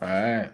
All right.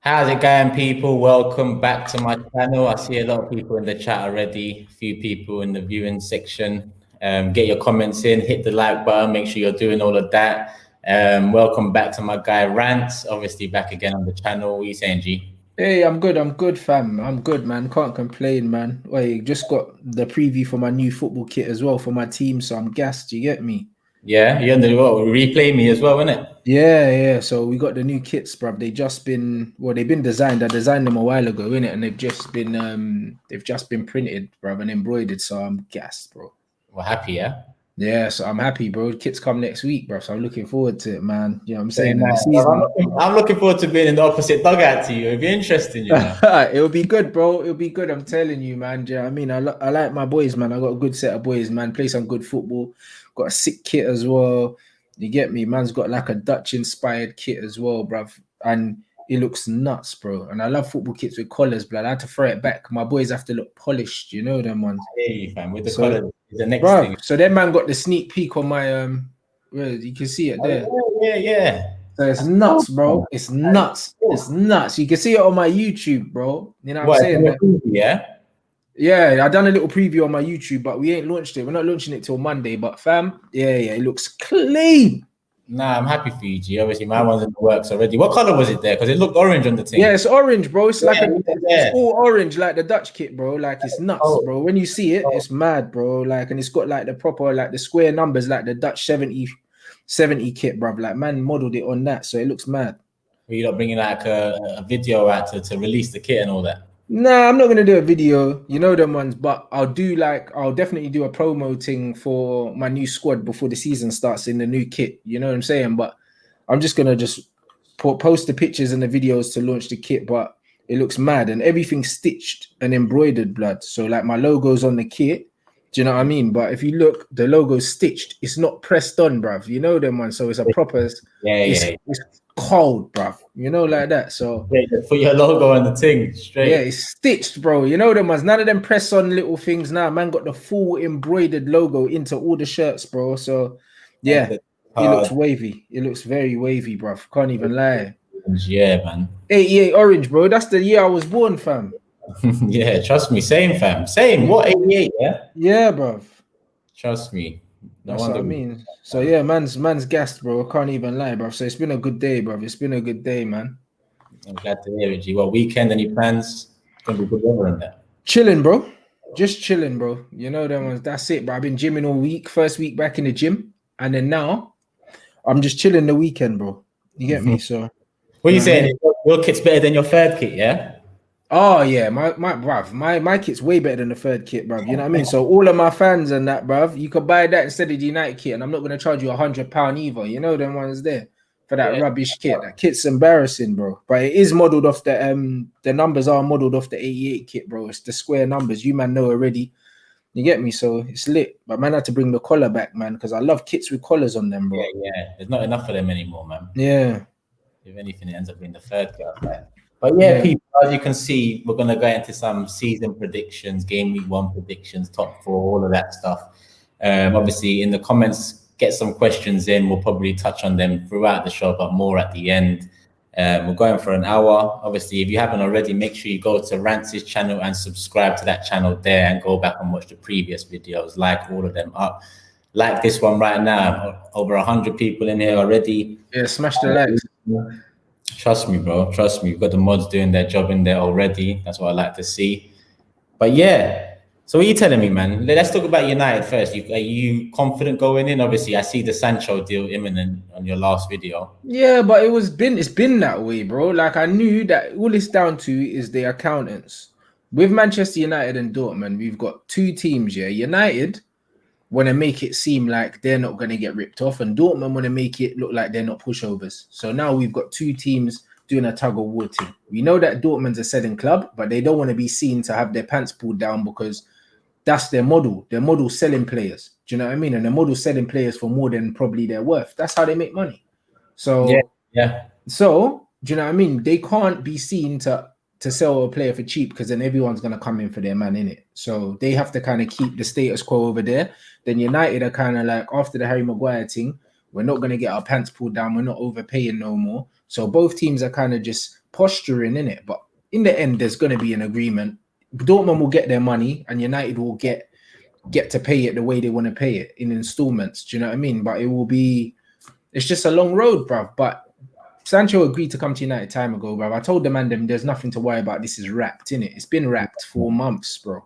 How's it going, people? Welcome back to my channel. I see a lot of people in the chat already, a few people in the viewing section. Get your comments in, hit the like button, make sure you're doing all of that. Welcome back to my guy Rants, obviously back again on the channel. What are you saying, G? Hey, I'm good, fam. I'm good, man. Can't complain, man. Wait, just got the preview for my new football kit as well for my team, so I'm gassed. You get me? Yeah, you're under what? Replay me as well, innit? Yeah. So we got the new kits, bruv. They've been designed. I designed them a while ago, innit? And they've just been printed, bruv, and embroidered. So I'm gassed, bro. We're happy, yeah? Yeah, so I'm happy, bro. The kits come next week, bro. So I'm looking forward to it, man. You know what I'm Very saying? The nice. season. I'm looking forward to being in the opposite dugout to you. It'll be interesting, you know. It'll be good, bro. It'll be good. I'm telling you, man. Do you know what I mean? I like my boys, man. I got a good set of boys, man. Play some good football. Got a sick kit as well. You get me? Man's got like a Dutch inspired kit as well, bruv. And it looks nuts, bro. And I love football kits with collars, blood. I had to throw it back. My boys have to look polished, you know them ones. I hear you, fam. With the So, colour is the next thing. bruv, so that man got the sneak peek on my well, you can see it there. Oh, yeah. So it's nuts, bro. It's nuts. It's nuts. You can see it on my YouTube, bro. You know what I'm saying? Yeah. Yeah, I done a little preview on my YouTube, but we ain't launched it. We're not launching it till Monday. But fam, yeah, it looks clean. Nah, I'm happy for you, G. Obviously, my one's in the works already. What color was it there? Because it looked orange on the thing. Yeah, it's orange, bro. It's like Yeah. it's all orange, like the Dutch kit, bro. Like it's nuts, Oh. bro. When you see it, it's mad, bro. Like, and it's got like the proper, like the square numbers, like the Dutch 70 kit, bro. Like, man modeled it on that, so it looks mad. Were you not bringing like a video out to release the kit and all that? Nah, I'm not gonna do a video, you know them ones, but I'll definitely do a promo thing for my new squad before the season starts in the new kit. You know what I'm saying? But I'm just gonna post the pictures and the videos to launch the kit. But it looks mad and everything's stitched and embroidered, blood. So like my logo's on the kit. Do you know what I mean? But if you look, the logo's stitched. It's not pressed on, bruv. You know them ones. So it's a proper. It's cold, bruv. You know, like that. So put your logo on the thing straight. Yeah, it's stitched, bro. You know them ones. None of them press on little things now. Man got the full embroidered logo into all the shirts, bro. So yeah, it looks wavy. It looks very wavy, bro. Can't even lie. Yeah, man. 88 orange, bro. That's the year I was born, fam. Yeah, trust me. Same, fam. Same. What, 88, yeah? Yeah, bro. Trust me. That's what I mean. So yeah, man's gassed, bro. Can't even lie, bro. So it's been a good day, bro. It's been a good day, man. I'm glad to hear it, G. What weekend? Any plans? Gonna be good weather in there. Chilling, bro. Just chilling, bro. You know them ones. That's it, bro. I've been gymming all week. First week back in the gym, and then now I'm just chilling the weekend, bro. You get me? So what are you saying? Your kit's better than your third kit, yeah? Oh yeah, my kit's way better than the third kit, bruv. You know what I mean? So all of my fans and that, bruv, you could buy that instead of the United kit, and I'm not gonna charge you £100 either. You know them ones there for that rubbish kit. That kit's embarrassing, bro. But it is modeled off the numbers are modeled off the 88 kit, bro. It's the square numbers. You man know already. You get me? So it's lit. But man had to bring the collar back, man, because I love kits with collars on them, bro. Yeah. There's not enough of them anymore, man. Yeah. If anything, it ends up being the third kit. But yeah, people, as you can see, we're going to go into some season predictions, game week 1 predictions, top 4, all of that stuff. Obviously, in the comments, get some questions in. We'll probably touch on them throughout the show, but more at the end. We're going for an hour. Obviously, if you haven't already, make sure you go to RANTS' channel and subscribe to that channel there and go back and watch the previous videos, like all of them up. Like this one right now, over 100 people in here already. Yeah, smash the likes. Trust me, bro. Trust me. We've got the mods doing their job in there already. That's what I like to see. But yeah, so what are you telling me, man? Let's talk about United first. Are you confident going in? Obviously, I see the Sancho deal imminent on your last video. Yeah, but it's been that way, bro. Like I knew that all it's down to is the accountants. With Manchester United and Dortmund, we've got 2 teams. Yeah, United want to make it seem like they're not going to get ripped off, and Dortmund want to make it look like they're not pushovers. So now we've got 2 teams doing a tug of war team. We know that Dortmund's a selling club, but they don't want to be seen to have their pants pulled down because that's their model. Their model selling players. Do you know what I mean? And their model selling players for more than probably their worth. That's how they make money. So yeah. So do you know what I mean? They can't be seen to sell a player for cheap because then everyone's going to come in for their man in it. So they have to kind of keep the status quo over there. Then United are kind of like, after the Harry Maguire thing, we're not going to get our pants pulled down. We're not overpaying no more. So both teams are kind of just posturing in it. But in the end, there's going to be an agreement. Dortmund will get their money, and United will get to pay it the way they want to pay it in installments. Do you know what I mean? But it's just a long road, bruv. But Sancho agreed to come to United time ago, bruv. I told the man them there's nothing to worry about. This is wrapped, innit? It's been wrapped for months, bro.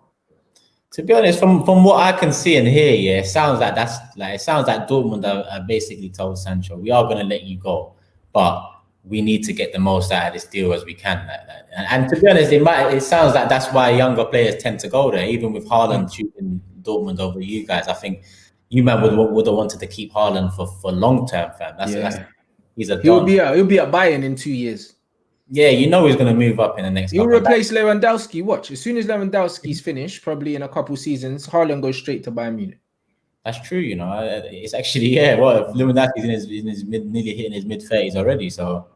To be honest, from what I can see and hear, yeah, it sounds like Dortmund are basically told Sancho, we are going to let you go, but we need to get the most out of this deal as we can. And to be honest, it sounds like that's why younger players tend to go there, even with Haaland choosing Dortmund over you guys. I think you man would have wanted to keep Haaland for long term, fam. He'll be at Bayern in 2 years. Yeah, you know he's going to move up in the next. He'll replace Lewandowski. Watch, as soon as Lewandowski's finished, probably in a couple seasons, Haaland goes straight to Bayern Munich. That's true, you know. It's actually Well, Lewandowski's nearly hitting his mid-30s already, so.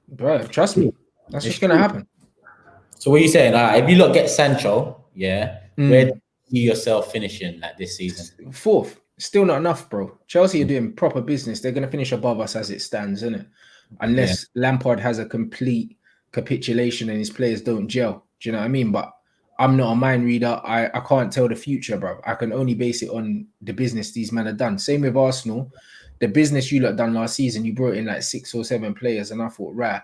Bro, trust me, that's what's going to happen. So what are you saying? If you look get Sancho, where do you see yourself finishing like this season? 4th. Still not enough, bro. Chelsea are doing proper business. They're going to finish above us as it stands, isn't it? Unless Lampard has a complete capitulation and his players don't gel. Do you know what I mean? But I'm not a mind reader. I can't tell the future, bro. I can only base it on the business these men have done. Same with Arsenal. The business you lot done last season, you brought in like 6 or 7 players, and I thought, right,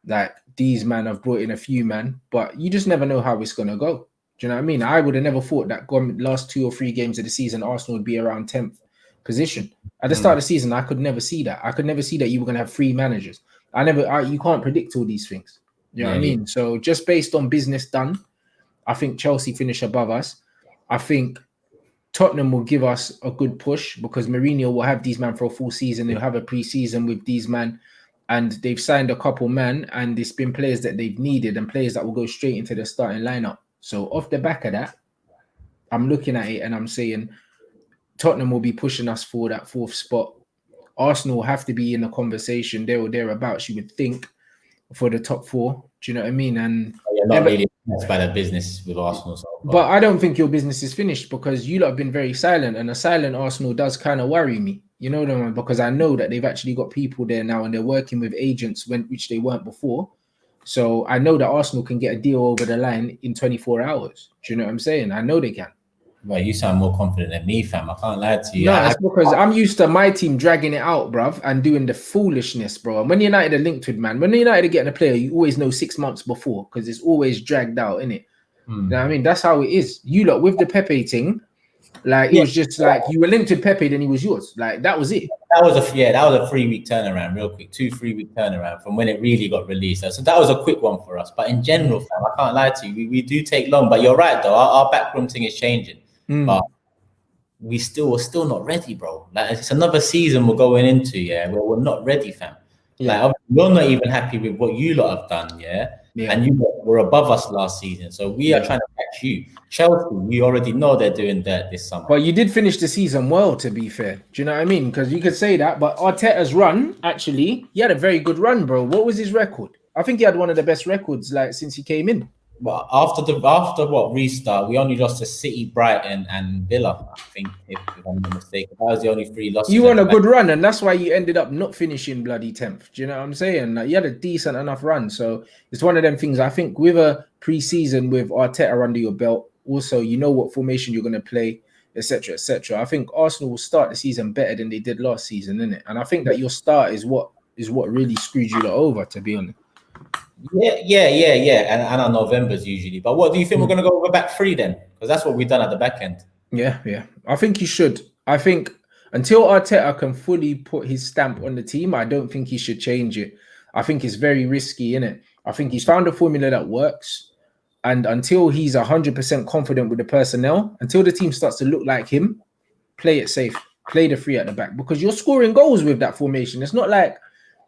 like these men have brought in a few men, but you just never know how it's gonna go. Do you know what I mean? I would have never thought that last 2 or 3 games of the season, Arsenal would be around 10th position. At the start of the season, I could never see that. I could never see that you were gonna have 3 managers. You can't predict all these things. You know what I mean? So just based on business done, I think Chelsea finish above us. I think Tottenham will give us a good push because Mourinho will have these men for a full season. They'll have a pre-season with these men, and they've signed a couple men, and it's been players that they've needed and players that will go straight into the starting lineup. So off the back of that, I'm looking at it and I'm saying Tottenham will be pushing us for that 4th spot. Arsenal will have to be in the conversation there or thereabouts, you would think, for the top 4. Do you know what I mean? And not really impressed by the business with Arsenal. But I don't think your business is finished because you lot have been very silent, and a silent Arsenal does kind of worry me. You know what I mean? Because I know that they've actually got people there now and they're working with agents which they weren't before. So I know that Arsenal can get a deal over the line in 24 hours. Do you know what I'm saying? I know they can. Well, you sound more confident than me, fam. I can't lie to you. No, that's because I'm used to my team dragging it out, bruv, and doing the foolishness, bro. And when United are linked with, man, when United are getting a player, you always know 6 months before because it's always dragged out, innit? You know what I mean? That's how it is. You lot with the Pepe thing, like it was just like you were linked to Pepe, then he was yours. Like that was it. That was a 3-week turnaround, real quick. 2-3 week turnaround from when it really got released. So that was a quick one for us. But in general, fam, I can't lie to you. We do take long. But you're right, though. Our backroom thing is changing. But we're still not ready, bro. Like it's another season we're going into, where we're not ready, fam. Like we're not even happy with what you lot have done, and you were above us last season, so we are trying to catch you. Chelsea, we already know they're doing that this summer. But you did finish the season well, to be fair. Do you know what I mean? Because you could say that, but Arteta's run, actually, he had a very good run, bro. What was his record? I think he had one of the best records like since he came in. Well, after restart, we only lost to City, Brighton, and Villa. I think, if I'm not mistaken, that was the only 3 losses. You won a good run, and that's why you ended up not finishing bloody 10th. Do you know what I'm saying? Like you had a decent enough run, so it's one of them things. I think with a pre-season with Arteta under your belt, also you know what formation you're going to play, etc., etc. I think Arsenal will start the season better than they did last season, innit? And I think that your start is what really screwed you lot over, to be honest. Yeah. And our November's usually. But what do you think we're going to go with a back 3 then? Because that's what we've done at the back end. Yeah. I think you should. I think until Arteta can fully put his stamp on the team, I don't think he should change it. I think it's very risky, innit? I think he's found a formula that works. And until he's 100% confident with the personnel, until the team starts to look like him, play it safe. Play the 3 at the back. Because you're scoring goals with that formation. It's not like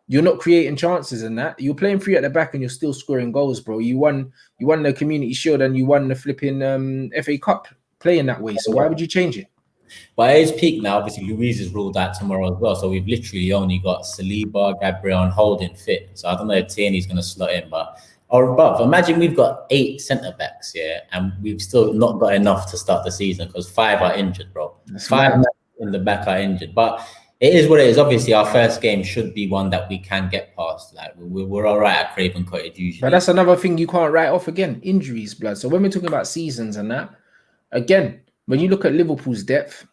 you're not creating chances and that. You're playing 3 at the back and you're still scoring goals, bro. You won the Community Shield and you won the flipping FA Cup playing that way. So why would you change it? But at his peak now, obviously, Luiz is ruled out tomorrow as well. So we've literally only got Saliba, Gabriel, and Holding fit. So I don't know if Tierney's going to slot in, but imagine we've got 8 centre-backs, and we've still not got enough to start the season because 5 are injured, bro. 5 in the back are injured. But It is what it is. Obviously, our first game should be one that we can get past. Like we're all right at Craven Cottage usually. But that's another thing you can't write off again. Injuries, blood. So when we're talking about seasons and that, again, when you look at Liverpool's depth,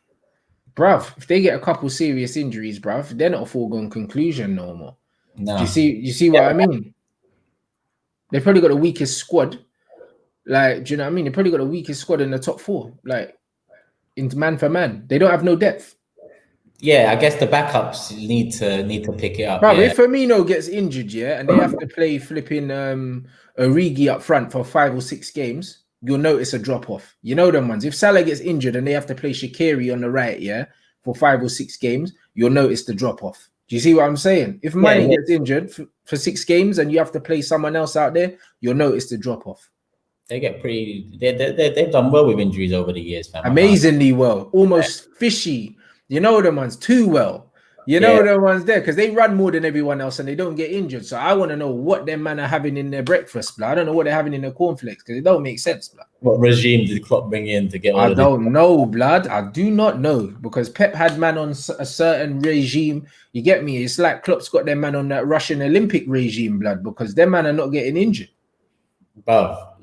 bruv, if they get a couple serious injuries, bruv, they're not a foregone conclusion no more. No. You see what I mean? They've probably got the weakest squad. Like, do you know what I mean? They probably got the weakest squad in the top four, like in man for man. They don't have no depth. Yeah, I guess the backups need to pick it up. Bro, yeah. if Firmino gets injured, yeah, and they have to play flipping Origi up front for 5 or 6 games, you'll notice a drop off. You know them ones. If Salah gets injured and they have to play Shaqiri on the right, yeah, for 5 or 6 games, you'll notice the drop off. Do you see what I'm saying? If Mane gets injured for 6 games and you have to play someone else out there, you'll notice the drop off. They get they've done well with injuries over the years, fam. Amazingly well, almost fishy. You know the ones too well. You know the ones there because they run more than everyone else and they don't get injured. So I want to know what them man are having in their breakfast, blood. I don't know what they're having in their cornflakes because it don't make sense, blood. What regime did Klopp bring in to get? I don't know, blood. I do not know because Pep had man on a certain regime. You get me? It's like Klopp's got their man on that Russian Olympic regime, blood, because their man are not getting injured. Bro,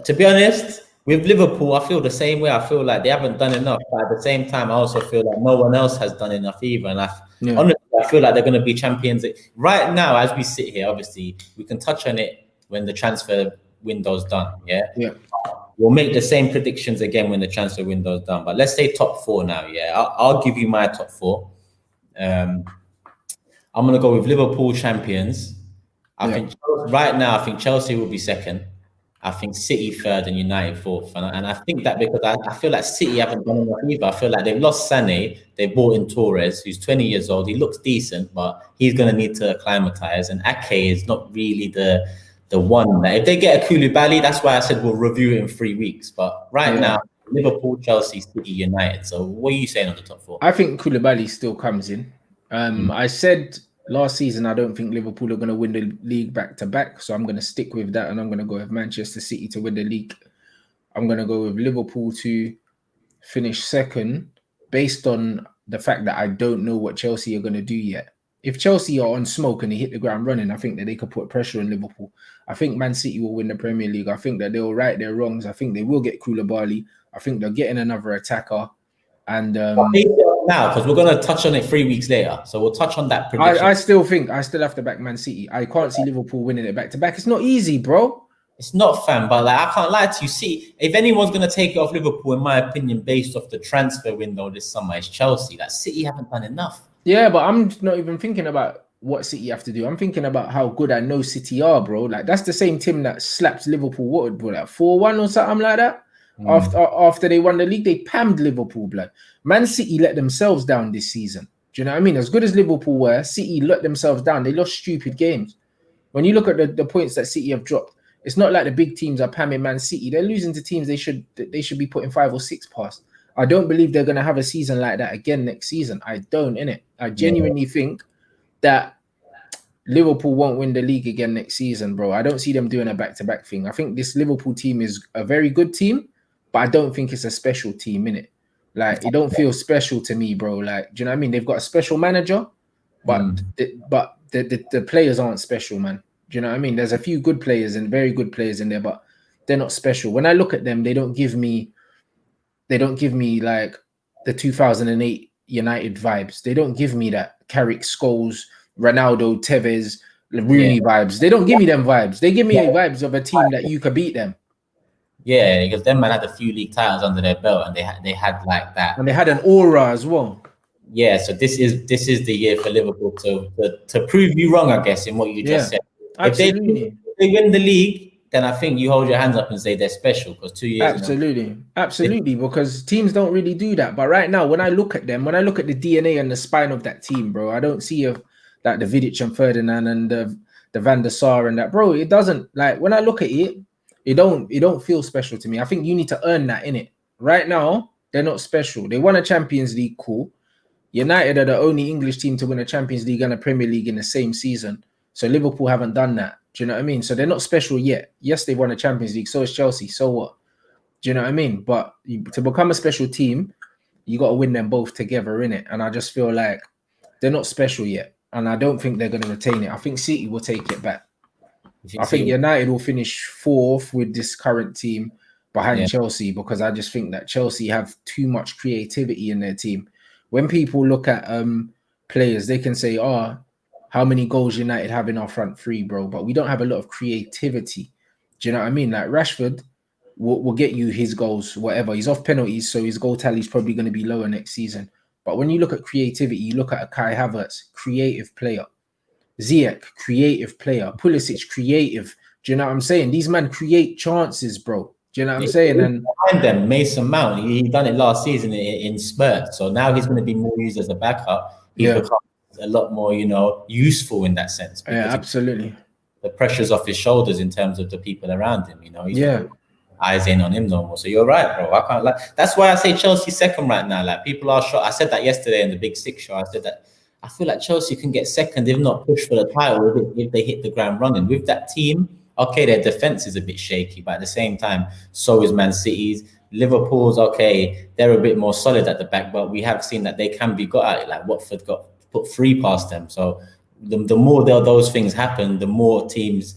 to be honest, with Liverpool, I feel the same way. I feel like they haven't done enough, but at the same time, I also feel like no one else has done enough either. And honestly, I feel like they're going to be champions right now. As we sit here, obviously, we can touch on it when the transfer window's done. Yeah. We'll make the same predictions again when the transfer window's done. But let's say top 4 now. Yeah, I'll give you my top 4. I'm going to go with Liverpool champions. I think right now, I think Chelsea will be second. I think City third and United fourth. And I think that because I feel like City haven't done enough either. I feel like they've lost Sané. They brought in Torres, who's 20 years old. He looks decent, but he's going to need to acclimatise. And Ake is not really the one. That if they get a Koulibaly, that's why I said we'll review it in 3 weeks. But right now, Liverpool, Chelsea, City, United. So what are you saying on the top 4? I think Koulibaly still comes in. I said last season, I don't think Liverpool are going to win the league back-to-back, so I'm going to stick with that, and I'm going to go with Manchester City to win the league. I'm going to go with Liverpool to finish second, based on the fact that I don't know what Chelsea are going to do yet. If Chelsea are on smoke and they hit the ground running, I think that they could put pressure on Liverpool. I think Man City will win the Premier League. I think that they'll right their wrongs. I think they will get Koulibaly. I think they're getting another attacker. And now, because we're going to touch on it 3 weeks later, so we'll touch on that prediction. I still have to back Man City. I can't see Liverpool winning it back to back. It's not easy, bro. It's not, fam, but like I can't lie to you. See, if anyone's going to take it off Liverpool, in my opinion, based off the transfer window this summer, it's Chelsea. That City haven't done enough. Yeah, but I'm not even thinking about what City have to do. I'm thinking about how good I know City are, bro. Like that's the same team that slapped Liverpool. What, bro, like 4-1 or something like that. After they won the league, they pammed Liverpool, blood. Man City let themselves down this season. Do you know what I mean? As good as Liverpool were, City let themselves down. They lost stupid games. When you look at the points that City have dropped, it's not like the big teams are pamming Man City. They're losing to teams they should be putting 5 or 6 past. I don't believe they're going to have a season like that again next season. I don't, innit? I genuinely think that Liverpool won't win the league again next season, bro. I don't see them doing a back-to-back thing. I think this Liverpool team is a very good team, but I don't think it's a special team, innit? Like, it don't feel special to me, bro. Like, do you know what I mean? They've got a special manager, but the players aren't special, man. Do you know what I mean? There's a few good players and very good players in there, but they're not special. When I look at them, they don't give me like the 2008 United vibes. They don't give me that Carrick, Scholes, Ronaldo, Tevez, Rooney vibes. They don't give me them vibes. They give me vibes of a team that you could beat them. Yeah, because them man had a few league titles under their belt, and they had like that, and they had an aura as well. Yeah, so this is the year for Liverpool to prove you wrong, I guess, in what you just said. Absolutely. If they win the league, then I think you hold your hands up and say they're special because 2 years. Absolutely, because teams don't really do that. But right now, when I look at them, when I look at the DNA and the spine of that team, bro, I don't see like the Vidic and Ferdinand and the Van der Sar and that, bro. It doesn't, like, when I look at it, it don't feel special to me. I think you need to earn that in it. Right now, they're not special. They won a Champions League, cool. United are the only English team to win a Champions League and a Premier League in the same season. So Liverpool haven't done that. Do you know what I mean? So they're not special yet. Yes, they won a Champions League. So is Chelsea. So what? Do you know what I mean? But to become a special team, you got to win them both together, innit? And I just feel like they're not special yet. And I don't think they're going to retain it. I think City will take it back. I think United will finish fourth with this current team behind Chelsea, because I just think that Chelsea have too much creativity in their team. When people look at players, they can say, oh, how many goals United have in our front three, bro? But we don't have a lot of creativity. Do you know what I mean? Like Rashford will get you his goals, whatever. He's off penalties, so his goal tally is probably going to be lower next season. But when you look at creativity, you look at a Kai Havertz, creative player. Ziyech, creative player. Pulisic, creative. Do you know what I'm saying? These men create chances, bro. Do you know what I'm saying? And behind them, Mason Mount, he done it last season in spurts. So now he's going to be more used as a backup. He's become a lot more, useful in that sense. Yeah, absolutely. The pressure's off his shoulders in terms of the people around him. He's eyes ain't on him no more. So you're right, bro. I can't like. That's why I say Chelsea second right now. Like people are shocked. I said that yesterday in the Big Six show. I said that I feel like Chelsea can get second, if not push for the title, if they hit the ground running. With that team, okay, their defense is a bit shaky, but at the same time, so is Man City's. Liverpool's okay, they're a bit more solid at the back, but we have seen that they can be got at it. Like Watford got put 3 past them. So the more those things happen, the more teams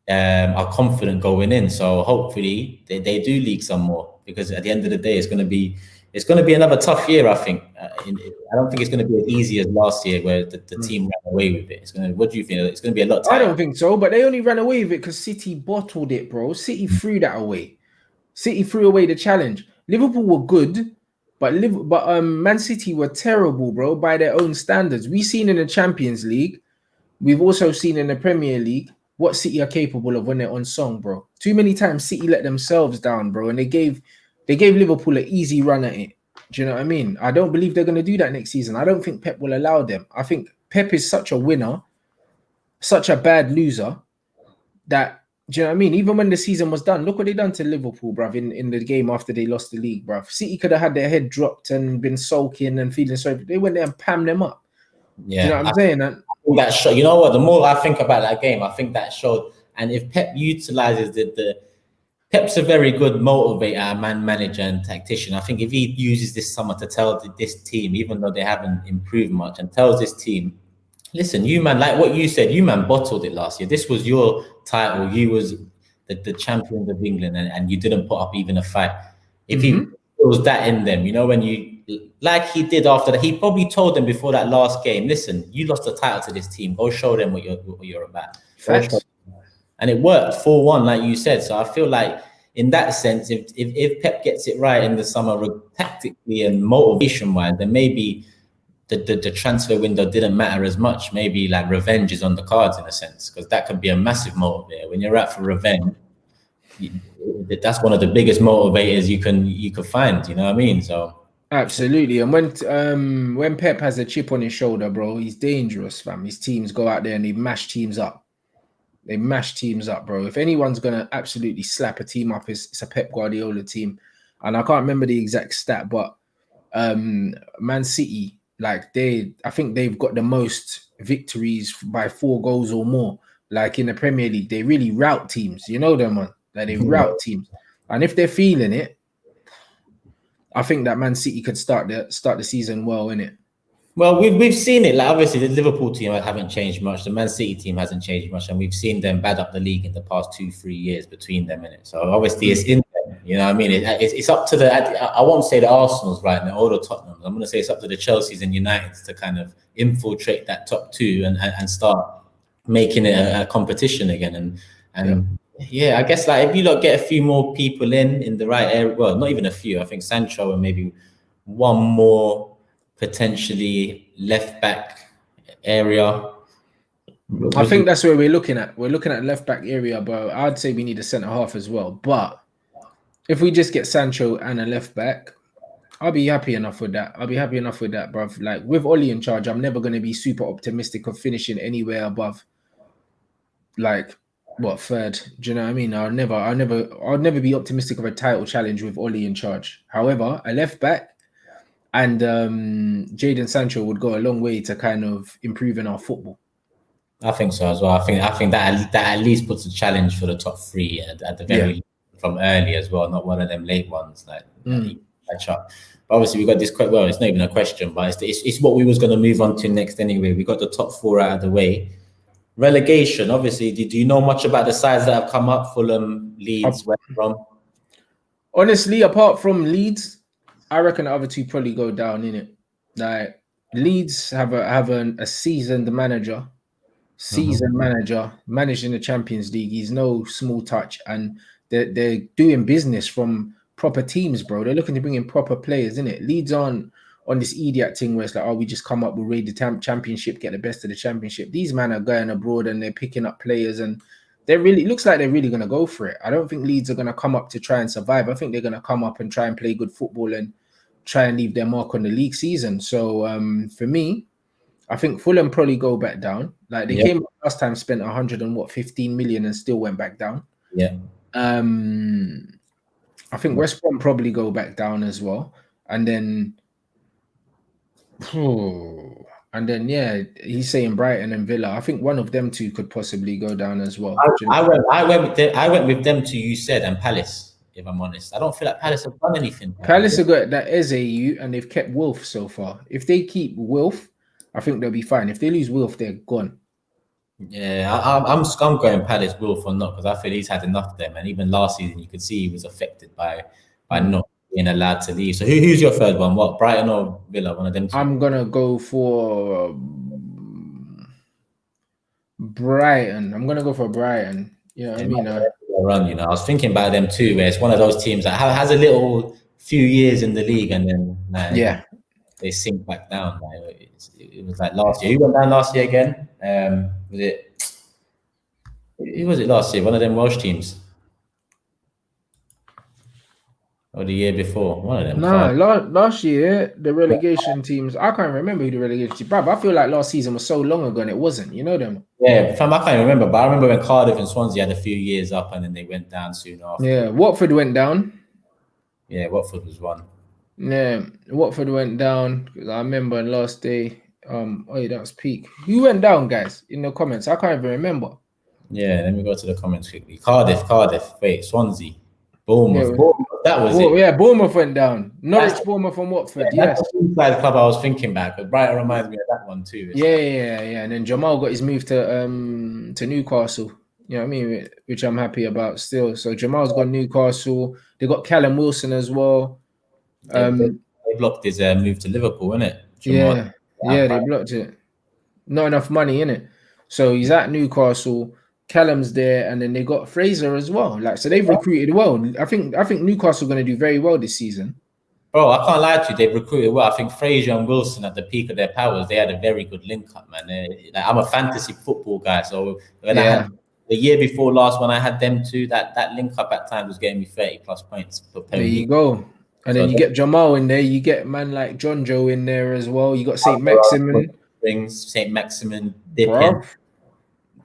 are confident going in. So hopefully they do leak some more, because at the end of the day, it's going to be another tough year, I think. I don't think it's going to be as easy as last year, where the team ran away with it. What do you think? It's going to be a lot tighter. I don't think so, but they only ran away with it because City bottled it, bro. City threw that away. City threw away the challenge. Liverpool were good, but Man City were terrible, bro, by their own standards. We've seen in the Champions League, we've also seen in the Premier League what City are capable of when they're on song, bro. Too many times City let themselves down, bro, and they gave Liverpool an easy run at it. Do you know what I mean? I don't believe they're going to do that next season. I don't think Pep will allow them. I think Pep is such a winner, such a bad loser, that, do you know what I mean? Even when the season was done, look what they done to Liverpool, bruv, in the game after they lost the league, bruv. City could have had their head dropped and been sulking and feeling sorry. They went there and pammed them up. Yeah. Do you know what I'm saying? That showed, you know what? The more I think about that game, I think that showed. And if Pep utilizes Pep's a very good motivator, manager, and tactician. I think if he uses this summer to tell this team, even though they haven't improved much, and tells this team, listen, you man, like what you said, you man bottled it last year. This was your title. You was the champions of England, and you didn't put up even a fight. If he feels that in them, when you, like he did after that, he probably told them before that last game, listen, you lost the title to this team. Go show them what you're about. And it worked 4-1, like you said. So I feel like in that sense, if Pep gets it right in the summer, tactically and motivation-wise, then maybe the transfer window didn't matter as much. Maybe like revenge is on the cards in a sense, because that could be a massive motivator. When you're out for revenge, that's one of the biggest motivators you could find. You know what I mean? So absolutely. And when Pep has a chip on his shoulder, bro, he's dangerous, fam. His teams go out there and they mash teams up. They mash teams up, bro. If anyone's gonna absolutely slap a team up, it's a Pep Guardiola team. And I can't remember the exact stat, but Man City, like I think they've got the most victories by 4 goals or more. Like in the Premier League, they really rout teams. You know them, man. Like they rout teams. And if they're feeling it, I think that Man City could start the season well, innit? Well, we've seen it. Like obviously, the Liverpool team haven't changed much. The Man City team hasn't changed much, and we've seen them bad up the league in the past 2-3 years between them in it. So obviously, it's in them. You know what I mean? It's up to I won't say the Arsenals right now or the Tottenham. I'm going to say it's up to the Chelseas and Uniteds to kind of infiltrate that top 2 and start making it a competition again. And I guess like if you get a few more people in the right area, well, not even a few. I think Sancho and maybe one more. Potentially left back area. I think that's where we're looking at. We're looking at left back area, but I'd say we need a centre half as well. But if we just get Sancho and a left back, I'll be happy enough with that. Bruv. Like with Oli in charge, I'm never going to be super optimistic of finishing anywhere above, like, what, 3rd? Do you know what I mean? I'll never be optimistic of a title challenge with Oli in charge. However, a left back and Jadon Sancho would go a long way to kind of improving our football. I think so as well. I think that at least puts a challenge for the top 3 at the very from early as well, not one of them late ones like catch up. But obviously, we got this quite well. It's not even a question, but it's what we was going to move on to next anyway. We got the top 4 out of the way. Relegation, obviously. Did you know much about the sides that have come up? Fulham, Leeds, West Brom. Honestly, apart from Leeds, I reckon the other two probably go down in it. Like Leeds have a seasoned manager, managing the Champions League. He's no small touch, and they're doing business from proper teams, bro. They're looking to bring in proper players, in it. Leeds aren't on this idiot thing where it's like, oh, we just come up, we'll raid the championship, get the best of the championship. These men are going abroad and they're picking up players, and it looks like they're really going to go for it. I don't think Leeds are going to come up to try and survive. I think they're going to come up and try and play good football and try and leave their mark on the league season. So for me, I think Fulham probably go back down. Like they came last time, spent 115 million and still went back down. Yeah. I think West Brom probably go back down as well. And then he's saying Brighton and Villa. I think one of them two could possibly go down as well. I went with them two, you said, and Palace, if I'm honest. I don't feel like Palace have done anything. Palace have got that SAU and they've kept Wolf so far. If they keep Wolf, I think they'll be fine. If they lose Wolf, they're gone. Yeah, I'm going Palace, Wolf or not, because I feel he's had enough of them. And even last season, you could see he was affected by not being allowed to leave. So who's your third one? What, Brighton or Villa? One of them two? I'm gonna go for Brighton. You know what I mean? Run, I was thinking about them too, where it's one of those teams that has a little few years in the league and then they sink back down. Like, it was like last year. Who went down last year again? Who was it last year? One of them Welsh teams. Or the year before? One of them. No, last year, the relegation teams, I can't remember who the relegation team, bruv, I feel like last season was so long ago and it wasn't, you know them? Yeah, fam, I can't remember, but I remember when Cardiff and Swansea had a few years up and then they went down soon after. Yeah, Watford went down. Yeah, Watford was one. Yeah, Watford went down. I remember last day, that was peak. Who went down, guys, in the comments? I can't even remember. Yeah, let me go to the comments quickly. Cardiff. Wait, Swansea. Bournemouth. That was it. Yeah, Bournemouth went down. Norwich, Bournemouth, and Watford. That's the inside club I was thinking back. But Brighton reminds me of that one too. Yeah. And then Jamal got his move to Newcastle. You know what I mean? Which I'm happy about still. So Jamal's got Newcastle. They got Callum Wilson as well. They blocked his move to Liverpool, innit? Yeah, they blocked it. Not enough money, innit? So he's at Newcastle. Callum's there, and then they got Fraser as well. Like, so they've recruited well. I think Newcastle are going to do very well this season. Bro, I can't lie to you. They've recruited well. I think Fraser and Wilson at the peak of their powers, they had a very good link up, man. I'm a fantasy football guy, so when I had the year before last, when I had them two, that link up at times was getting me 30+ points. There you go. And then you get Jamal in there. You get man like John Joe in there as well. You got St. Maximin. St. Maximin dipping.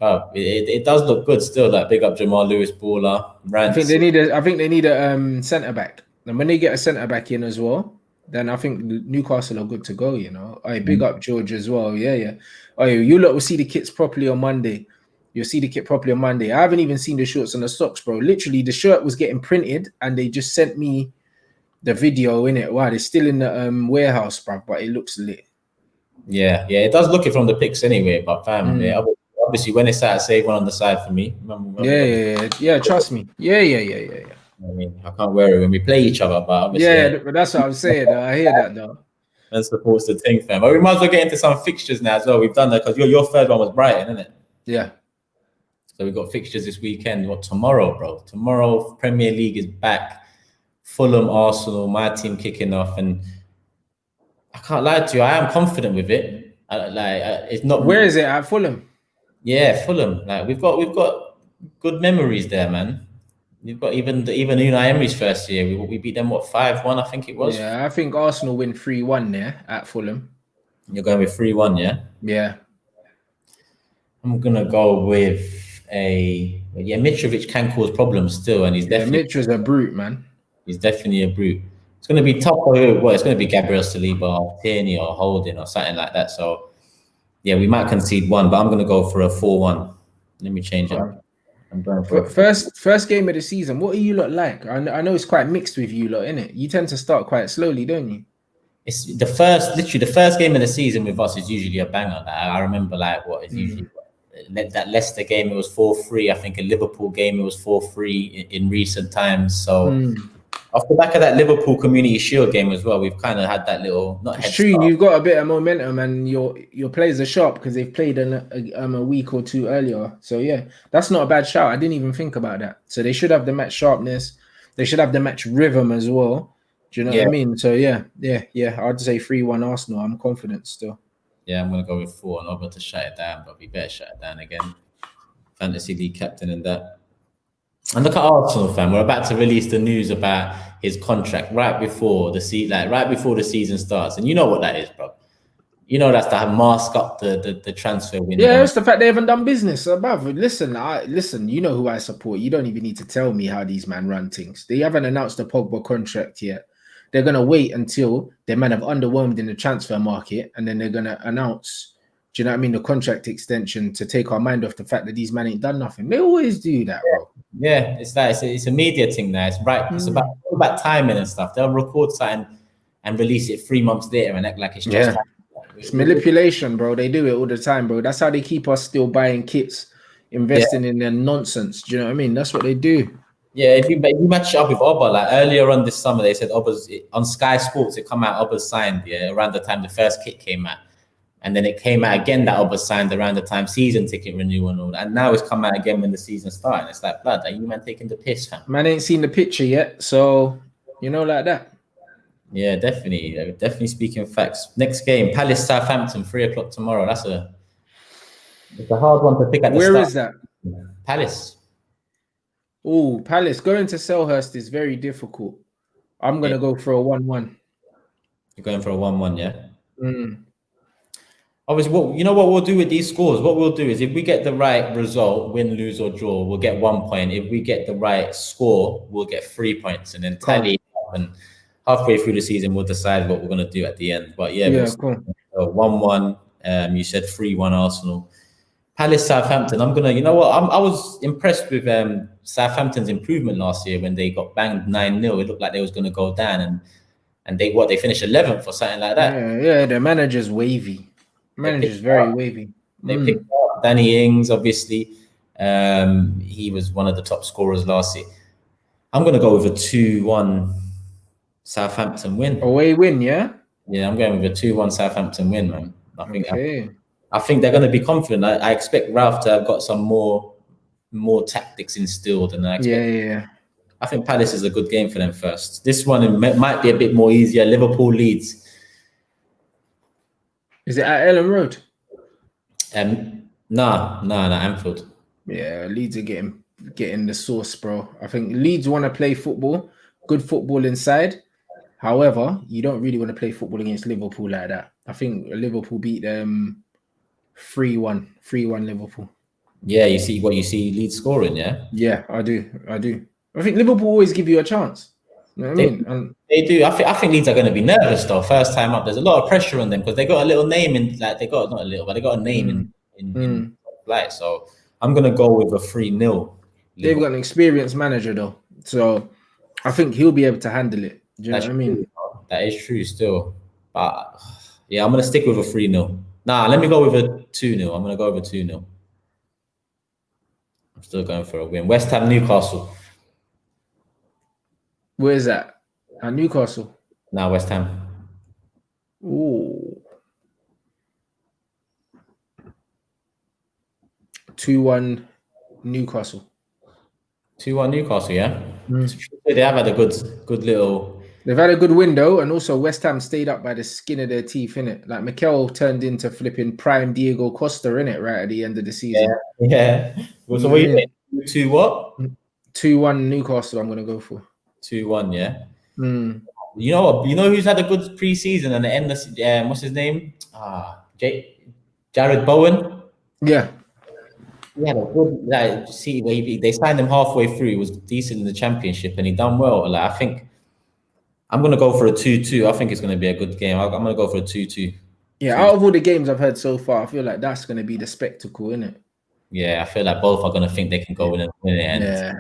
Oh, it does look good still. Like big up Jamal Lewis, baller. RANTS. I think they need a centre back, and when they get a centre back in as well, then I think Newcastle are good to go. You know, big up George as well. Yeah. You lot will see the kits properly on Monday. You'll see the kit properly on Monday. I haven't even seen the shorts and the socks, bro. Literally, the shirt was getting printed, and they just sent me the video in it. Wow, they're still in the warehouse, bro, but it looks lit. Yeah, it does look it from the pics anyway. But fam, obviously, when it's out, save one on the side for me. Yeah. Trust me. Yeah. I mean, I can't wear it when we play each other, but obviously, but that's what I'm saying. I hear that though. That supports the thing, fam. But we might as well get into some fixtures now as well. We've done that because your third one was Brighton, isn't it? Yeah. So we've got fixtures this weekend. What, tomorrow, bro? Tomorrow, Premier League is back. Fulham, Arsenal, my team kicking off, and I can't lie to you, I am confident with it. It's not. Where is it at Fulham? Yeah, Fulham. Like we've got good memories there, man. We've got even Unai Emery's first year. We beat them 5-1, I think it was. Yeah, I think Arsenal win 3-1 there at Fulham. You're going with 3-1, yeah? Yeah. I'm gonna go with Mitrovic can cause problems still, and he's definitely Mitro's a brute, man. He's definitely a brute. It's going to be tough. It's going to be Gabriel Saliba or Tierney or Holding or something like that. So, yeah, we might concede one, but I'm going to go for a 4-1. Let me change it. I'm going for first game of the season. What are you lot like? I know it's quite mixed with you lot, innit? You tend to start quite slowly, don't you? it's literally the first game of the season with us is usually a banger. Like, I remember like what is usually that Leicester game, it was 4-3. I think a Liverpool game, it was 4-3 in recent times. So off the back of that Liverpool Community Shield game as well, we've kind of had that little not It's head true. start. You've got a bit of momentum, and your players are sharp because they've played a week or two earlier. So yeah, that's not a bad shout. I didn't even think about that. So they should have the match sharpness. They should have the match rhythm as well. Do you know what I mean? So yeah. I'd say 3-1 Arsenal. I'm confident still. Yeah, I'm gonna go with 4 and over to shut it down, but we better shut it down again. Fantasy League captain and that. And look at Arsenal, fam. We're about to release the news about his contract right before the season starts, and you know what that is, bro. You know that's to mask up the transfer window. Yeah, it's the fact they haven't done business above. Listen. You know who I support. You don't even need to tell me how these men run things. They haven't announced the Pogba contract yet. They're gonna wait until they might have underwhelmed in the transfer market, and then they're gonna announce. Do you know what I mean? The contract extension to take our mind off the fact that these men ain't done nothing. They always do that, bro. Yeah, it's that. It's a media thing now. It's right. It's about timing and stuff. They'll record something and release it 3 months later and act like it's just. It's manipulation, bro. They do it all the time, bro. That's how they keep us still buying kits, investing in their nonsense. Do you know what I mean? That's what they do. Yeah, if you match it up with Oba, like earlier on this summer, they said Oba's on Sky Sports. It come out Oba's signed. Yeah, around the time the first kit came out, and then it came out again that Oba signed around the time season ticket renewal and all that. And now it's come out again when the season started. It's like blood. Are you man taking the piss, fam? Man ain't seen the picture yet, so you know like that. Yeah, definitely speaking facts. Next game, Palace Southampton, 3:00 tomorrow. It's a hard one to pick at the start. Where is that? Palace. Oh, Palace. Going to Selhurst is very difficult. I'm going to go for a 1-1. You're going for a 1-1, yeah? Obviously, what we'll do with these scores? What we'll do is if we get the right result, win, lose, or draw, we'll get 1 point. If we get the right score, we'll get 3 points. And then tally up, and halfway through the season, we'll decide what we're going to do at the end. But yeah, cool. 1-1. You said 3-1 Arsenal. Palace Southampton. I'm gonna. You know what? I was impressed with Southampton's improvement last year when they got banged 9-0. It looked like they was gonna go down, and they finished 11th or something like that. Yeah. The manager's wavy. Manager's very wavy. They picked up Danny Ings, obviously. He was one of the top scorers last year. I'm gonna go with a 2-1 Southampton win. Away win, yeah. Yeah, I'm going with a 2-1 Southampton win, man. I think they're going to be confident. I expect Ralph to have got some more tactics instilled, and I expect. Yeah. I think Palace is a good game for them first. This one might be a bit more easier. Liverpool Leeds. Is it at Ellen Road? Nah, Anfield. Yeah, Leeds are getting the sauce, bro. I think Leeds want to play football, good football inside. However, you don't really want to play football against Liverpool like that. I think Liverpool beat them 3-1 Liverpool. Yeah, you see Leeds scoring, yeah? Yeah, I do. I think Liverpool always give you a chance. You know what I mean? They do. I think Leeds are going to be nervous though. First time up, there's a lot of pressure on them because they got a little name in. Like they got a name in flight. So I'm going to go with a 3-0. They've got an experienced manager though, so I think he'll be able to handle it. Do you know what I mean? True. That is true still, but yeah, I'm going to stick with a 3-0. Nah, let me go with a 2-0. I'm going to go with a 2-0. I'm still going for a win. West Ham, Newcastle. Where is that? At Newcastle? Nah, West Ham. Ooh. 2-1 Newcastle. 2-1 Newcastle, yeah? They have had a good little... They've had a good window, and also West Ham stayed up by the skin of their teeth, innit? Like, Mikel turned into flipping prime Diego Costa, innit? Right at the end of the season. Yeah. Well, so what are you saying? 2 what? 2-1 Newcastle, I'm going to go for. 2-1, yeah? You know what? You know who's had a good pre-season and the end of... what's his name? Jared Bowen? Yeah. He had a good... they signed him halfway through. He was decent in the championship, and he done well. Like, I think... I'm going to go for a 2-2. I think it's going to be a good game. I'm going to go for a 2-2. Yeah, out of all the games I've heard so far, I feel like that's going to be the spectacle, innit? Yeah, I feel like both are going to think they can go in and win it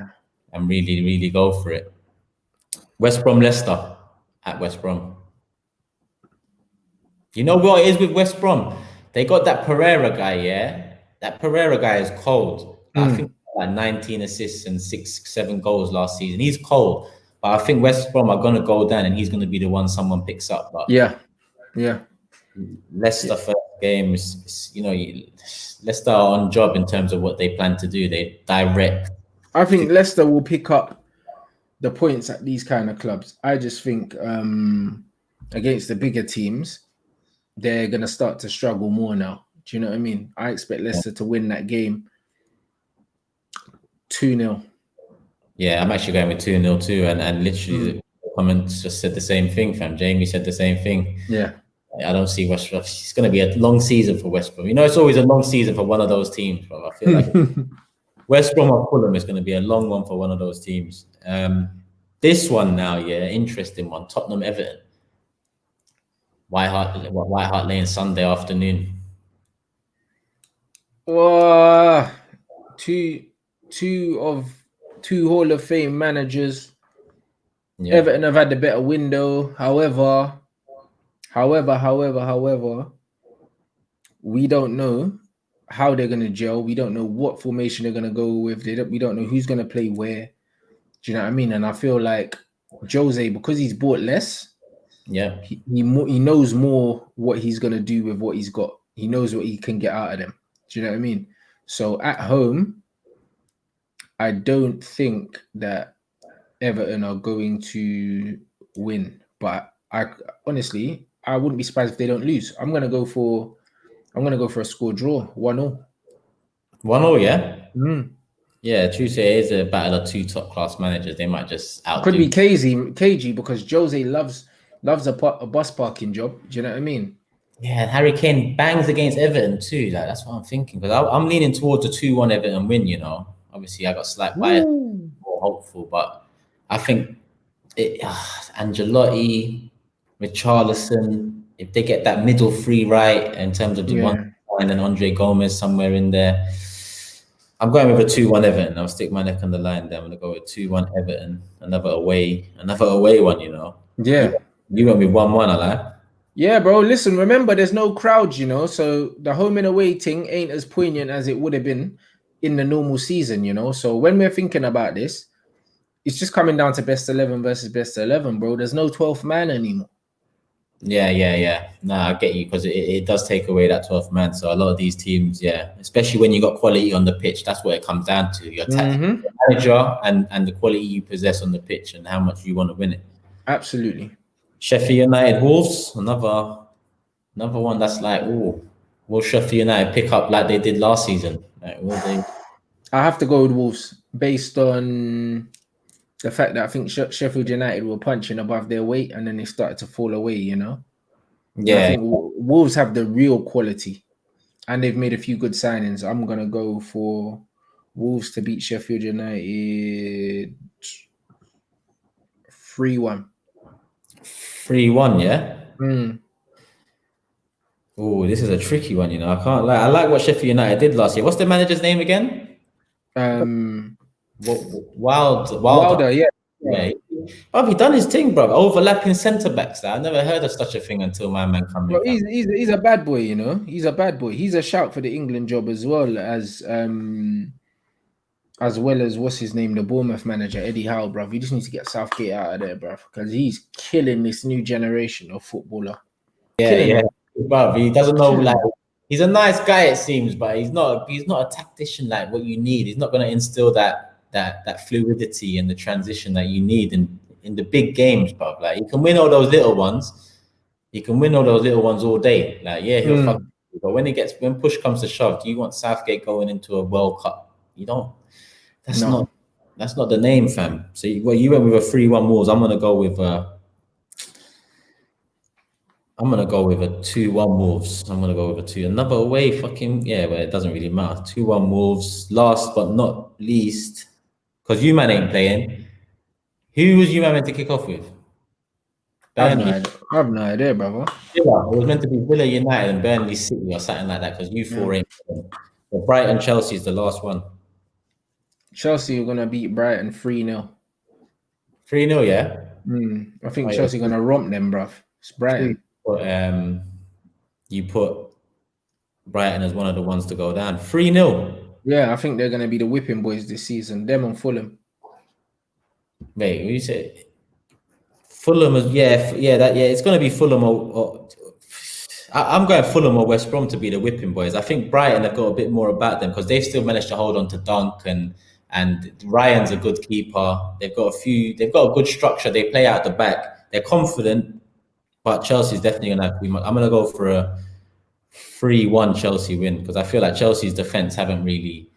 and really, really go for it. West Brom, Leicester at West Brom. You know what it is with West Brom? They got that Pereira guy, yeah? That Pereira guy is cold. I think like 19 assists and 7 goals last season. He's cold. But I think West Brom are going to go down and he's going to be the one someone picks up. But Yeah. Leicester first game is Leicester are on job in terms of what they plan to do. They direct. I think Leicester will pick up the points at these kind of clubs. I just think against the bigger teams, they're going to start to struggle more now. Do you know what I mean? I expect Leicester to win that game 2-0. Yeah, I'm actually going with 2-0 too. And literally the comments just said the same thing, fam. Jamie said the same thing. Yeah. I don't see West Brom. It's going to be a long season for West Brom. You know, it's always a long season for one of those teams, bro. I feel like West Brom or Fulham is going to be a long one for one of those teams. This one now, yeah, interesting one. Tottenham Everton. White Hart Lane Sunday afternoon. Two Hall of Fame managers. Yeah. Everton have had the better window. However, we don't know how they're going to gel. We don't know what formation they're going to go with. We don't know who's going to play where. Do you know what I mean? And I feel like Jose, because he's bought less, yeah, he knows more what he's going to do with what he's got. He knows what he can get out of them. Do you know what I mean? So at home, I don't think that Everton are going to win. But I honestly wouldn't be surprised if they don't lose. I'm gonna go for a score draw, 1-0. 1-0, yeah. Yeah, Tuesday is a battle of two top class managers. They might just outdo. Could be KG because Jose loves a bus parking job. Do you know what I mean? Yeah, and Harry Kane bangs against Everton too. Like that's what I'm thinking because I'm leaning towards a 2-1 Everton win. You know, obviously I got slight bias, more hopeful, but I think Ancelotti, Richarlison, if they get that middle three right in terms of the one and then Andre Gomez somewhere in there. I'm going with a 2-1 Everton. I'll stick my neck on the line there. I'm going to go with 2-1 Everton. Another away one, you know. Yeah. You went with 1-1, I like. Yeah, bro. Listen, remember, there's no crowds, you know, so the home and away thing ain't as poignant as it would have been in the normal season, you know. So when we're thinking about this, it's just coming down to best 11 versus best 11, bro. There's no 12th man anymore. Yeah. Nah, I get you because it does take away that 12th man. So a lot of these teams, yeah, especially when you got quality on the pitch, that's what it comes down to. Your manager and the quality you possess on the pitch and how much you want to win it. Absolutely. Sheffield United Wolves, another one that's like, will Sheffield United pick up like they did last season? Like, will they? I have to go with Wolves based on the fact that I think Sheffield United were punching above their weight and then they started to fall away, you know? Yeah. I think Wolves have the real quality and they've made a few good signings. I'm going to go for Wolves to beat Sheffield United 3-1. 3-1, yeah? Oh, this is a tricky one, you know. I can't lie. I like what Sheffield United did last year. What's the manager's name again? Wilder, yeah. Bro, he done his thing, bro. Overlapping centre backs. I never heard of such a thing until my man came in. He's a bad boy, you know. He's a bad boy. He's a shout for the England job as well as what's his name, the Bournemouth manager, Eddie Howe, bro. You just need to get Southgate out of there, bro, because he's killing this new generation of footballer. Yeah. Bro, he doesn't know, like, he's a nice guy, it seems, but he's not a tactician like what you need. He's not going to instill that fluidity and the transition that you need in the big games, bro. Like, he can win all those little ones. He can win all those little ones all day. Like, yeah, he'll fuck you. But when push comes to shove, do you want Southgate going into a World Cup? You don't. That's not the name, fam. So you went with a 3-1 Wolves. I'm gonna go with a 2-1 Wolves. I'm gonna go with a 2. Another away, fucking yeah, but it doesn't really matter. 2-1 Wolves. Last but not least, because you man ain't playing. Who was you man meant to kick off with? I have no idea, brother. Villa. It was meant to be Villa United and Burnley City or something like that because you four ain't playing. But Brighton Chelsea is the last one. Chelsea are gonna beat Brighton 3-0. 3-0, yeah. I think Chelsea gonna romp them, bruv. It's Brighton. you put Brighton as one of the ones to go down. 3-0. Yeah, I think they're going to be the whipping boys this season. Them and Fulham. Wait, what you say? Fulham is it's going to be Fulham or I'm going Fulham or West Brom to be the whipping boys. I think Brighton have got a bit more about them because they've still managed to hold on to Dunk and Ryan's a good keeper. They've got a good structure. They play out the back. They're confident, but Chelsea's definitely going to have to be much. I'm going to go for a 3-1 Chelsea win because I feel like Chelsea's defense haven't really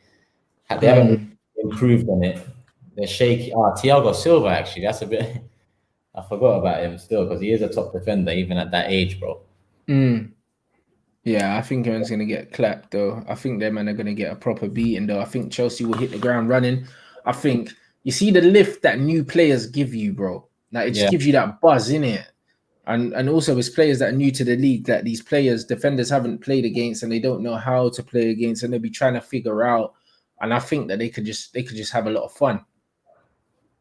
improved on it. They're shaky. Thiago Silva actually. That's a bit. I forgot about him still because he is a top defender even at that age, bro. Yeah, I think everyone's going to get clapped though. I think them men are going to get a proper beating though. I think Chelsea will hit the ground running. I think you see the lift that new players give you, bro. Like it just gives you that buzz in it. And also it's players that are new to the league that these defenders haven't played against and they don't know how to play against and they'll be trying to figure out. And I think that they could just have a lot of fun.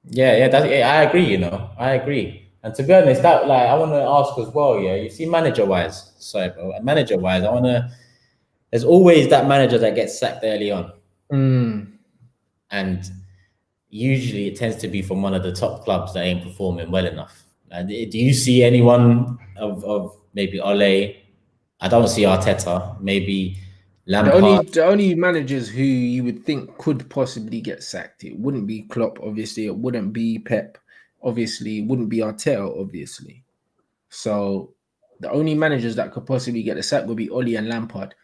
Yeah, I agree, I agree. And to be honest, that I want to ask as well, you see manager-wise, there's always that manager that gets sacked early on. And usually it tends to be from one of the top clubs that ain't performing well enough. Do you see anyone of maybe Ole? I don't see Arteta, maybe Lampard. The only managers who you would think could possibly get sacked, it wouldn't be Klopp, obviously. It wouldn't be Pep, obviously. It wouldn't be Arteta, obviously. So the only managers that could possibly get the sack would be Ole and Lampard.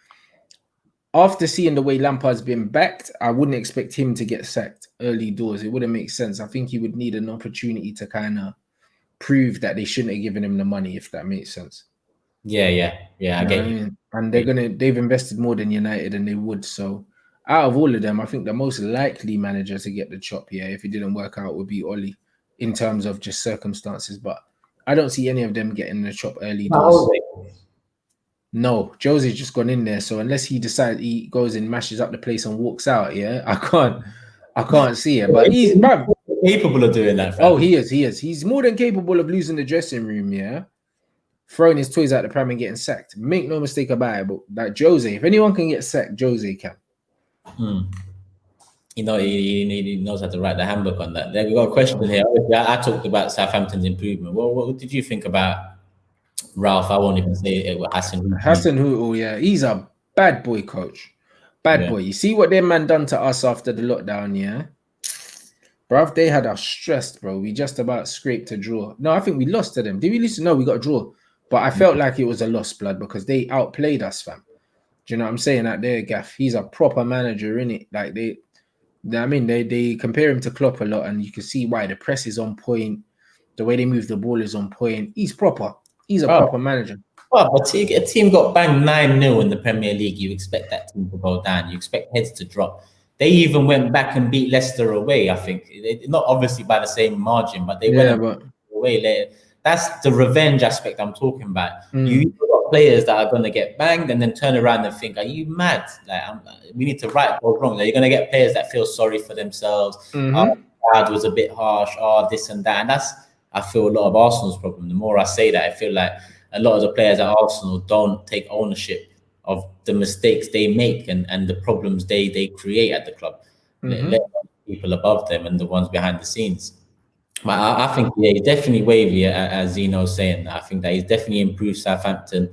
After seeing the way Lampard's been backed, I wouldn't expect him to get sacked early doors. It wouldn't make sense. I think he would need an opportunity to kind of prove that they shouldn't have given him the money, if that makes sense. Yeah, I get you. And they've invested more than United and they would. So out of all of them, I think the most likely manager to get the chop here, if it didn't work out, would be Ole in terms of just circumstances. But I don't see any of them getting the chop early doors. No, Jose's just gone in there. So unless he decides he goes and mashes up the place and walks out, I can't see it. But he's capable of doing that. Oh, he is. He's more than capable of losing the dressing room, throwing his toys out the pram and getting sacked. Make no mistake about it. But like Jose, if anyone can get sacked, Jose can. He knows how to write the handbook on that. Then we got a question here. I talked about Southampton's improvement. What did you think about Ralph? I won't even say it. Hassan Hutel, he's a bad boy coach. Bad boy. You see what their man done to us after the lockdown, Bruv, they had us stressed, bro. We just about scraped a draw. No, I think we lost to them. Did we lose? No, we got a draw. But I felt like it was a lost blood because they outplayed us, fam. Do you know what I'm saying? That there, Gaff, he's a proper manager, innit? Like they compare him to Klopp a lot, and you can see why. The press is on point, the way they move the ball is on point. He's proper. He's a proper manager. Well, a team got banged 9-0 in the Premier League. You expect that team to go down. You expect heads to drop. They even went back and beat Leicester away, I think. Not obviously by the same margin, but they went away later. That's the revenge aspect I'm talking about. You've got players that are going to get banged and then turn around and think, are you mad? We need to right or wrong. You're going to get players that feel sorry for themselves. The crowd was a bit harsh, this and that. And that's, I feel, a lot of Arsenal's problem. The more I say that, I feel like a lot of the players at Arsenal don't take ownership of the mistakes they make and the problems they create at the club. Let people above them and the ones behind the scenes. But I think he's definitely wavy, as Zeno's saying. I think that he's definitely improved Southampton.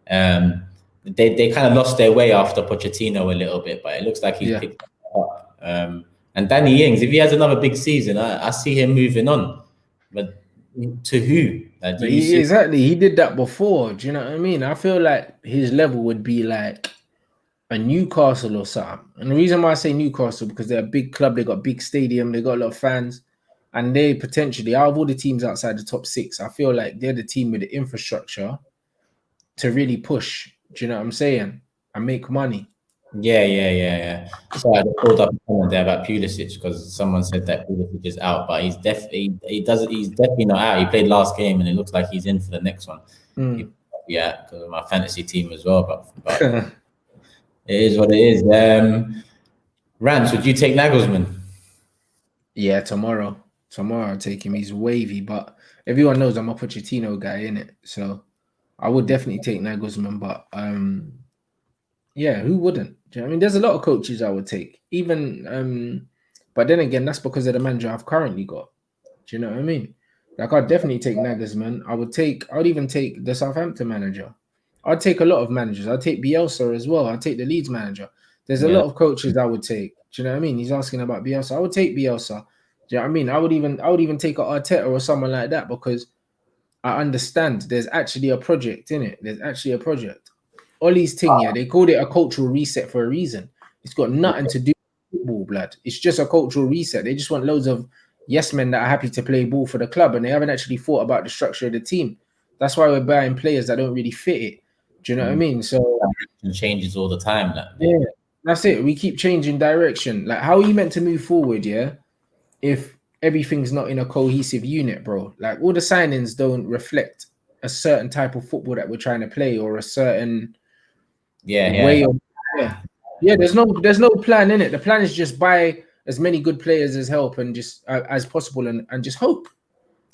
They kind of lost their way after Pochettino a little bit, but it looks like he's picked up. And Danny Ings, if he has another big season, I see him moving on. But to who? Exactly. He did that before. Do you know what I mean? I feel like his level would be like a Newcastle or something. And the reason why I say Newcastle, because they're a big club, they got a big stadium, they got a lot of fans, and they potentially, out of all the teams outside the top 6, I feel like they're the team with the infrastructure to really push. Do you know what I'm saying? And make money. Yeah. So I pulled up a comment there about Pulisic because someone said that Pulisic is out, but he's definitely not out. He played last game and it looks like he's in for the next one. Because of my fantasy team as well. But it is what it is. Rants, would you take Nagelsmann? Yeah, tomorrow I'll take him. He's wavy, but everyone knows I'm a Pochettino guy, innit? So I would definitely take Nagelsmann, but yeah, who wouldn't? Do you know what I mean? There's a lot of coaches I would take, even but then again, that's because of the manager I've currently got. Do you know what I mean? Like, I'd definitely take Nagelsmann. I would even take the Southampton manager. I'd take a lot of managers. I'd take Bielsa as well. I'd take the Leeds manager. There's a Yeah. lot of coaches I would take. Do you know what I mean? He's asking about Bielsa. I would take Bielsa. Do you know what I mean? I would even take a Arteta or someone like that, because I understand there's actually a project in it. There's actually a project. Ollie's thing, yeah, they called it a cultural reset for a reason. It's got nothing to do with football, blood. It's just a cultural reset. They just want loads of yes men that are happy to play ball for the club, and they haven't actually thought about the structure of the team. That's why we're buying players that don't really fit it. Do you know what I mean? So And changes all the time. yeah, that's it. We keep changing direction. Like, how are you meant to move forward, yeah, if everything's not in a cohesive unit, bro? Like, all the signings don't reflect a certain type of football that we're trying to play, or a certain way of yeah. There's no plan in it. The plan is just buy as many good players as help, and just as possible, and just hope.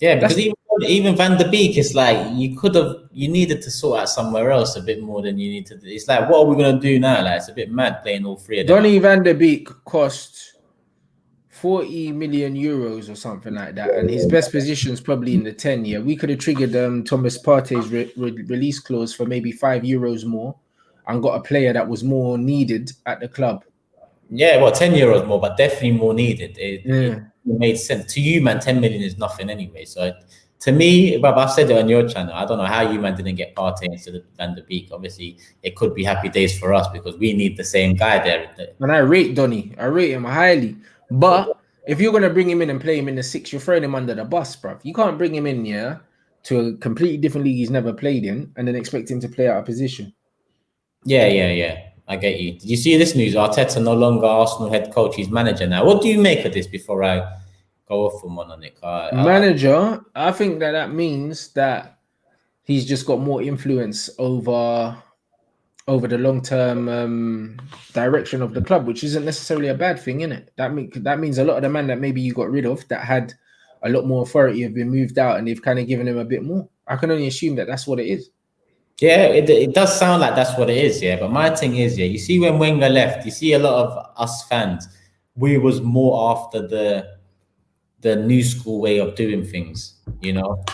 Yeah, That's because even Van der Beek, it's like you needed to sort out somewhere else a bit more than you need to do. It's like, what are we gonna do now? Like, it's a bit mad playing all three of them. Donny van der Beek cost 40 million euros or something like that, and his best position is probably in the 10. Yeah, we could have triggered Thomas Partey's release clause for maybe €5 more, and got a player that was more needed at the club. Yeah, well, €10 more, but definitely more needed. Yeah. It made sense to you, man. 10 million is nothing anyway. So to me, but I've said it on your channel. I don't know how you, man, didn't get Partey instead of Van der Beek. Obviously, it could be happy days for us because we need the same guy there. And I rate Donny. I rate him highly. But if you're gonna bring him in and play him in the 6, you're throwing him under the bus, bruv. You can't bring him in, yeah, to a completely different league he's never played in, and then expect him to play out of position. Yeah. I get you. Did you see this news? Arteta no longer Arsenal head coach, he's manager now. What do you make of this before I go off from one on it? Manager, I think that means that he's just got more influence over the long-term direction of the club, which isn't necessarily a bad thing, innit? That means a lot of the men that maybe you got rid of that had a lot more authority have been moved out, and they've kind of given him a bit more. I can only assume that that's what it is. Yeah, it does sound like that's what it is, yeah. But my thing is, yeah, you see when Wenger left, you see a lot of us fans, we was more after the new school way of doing things, you know.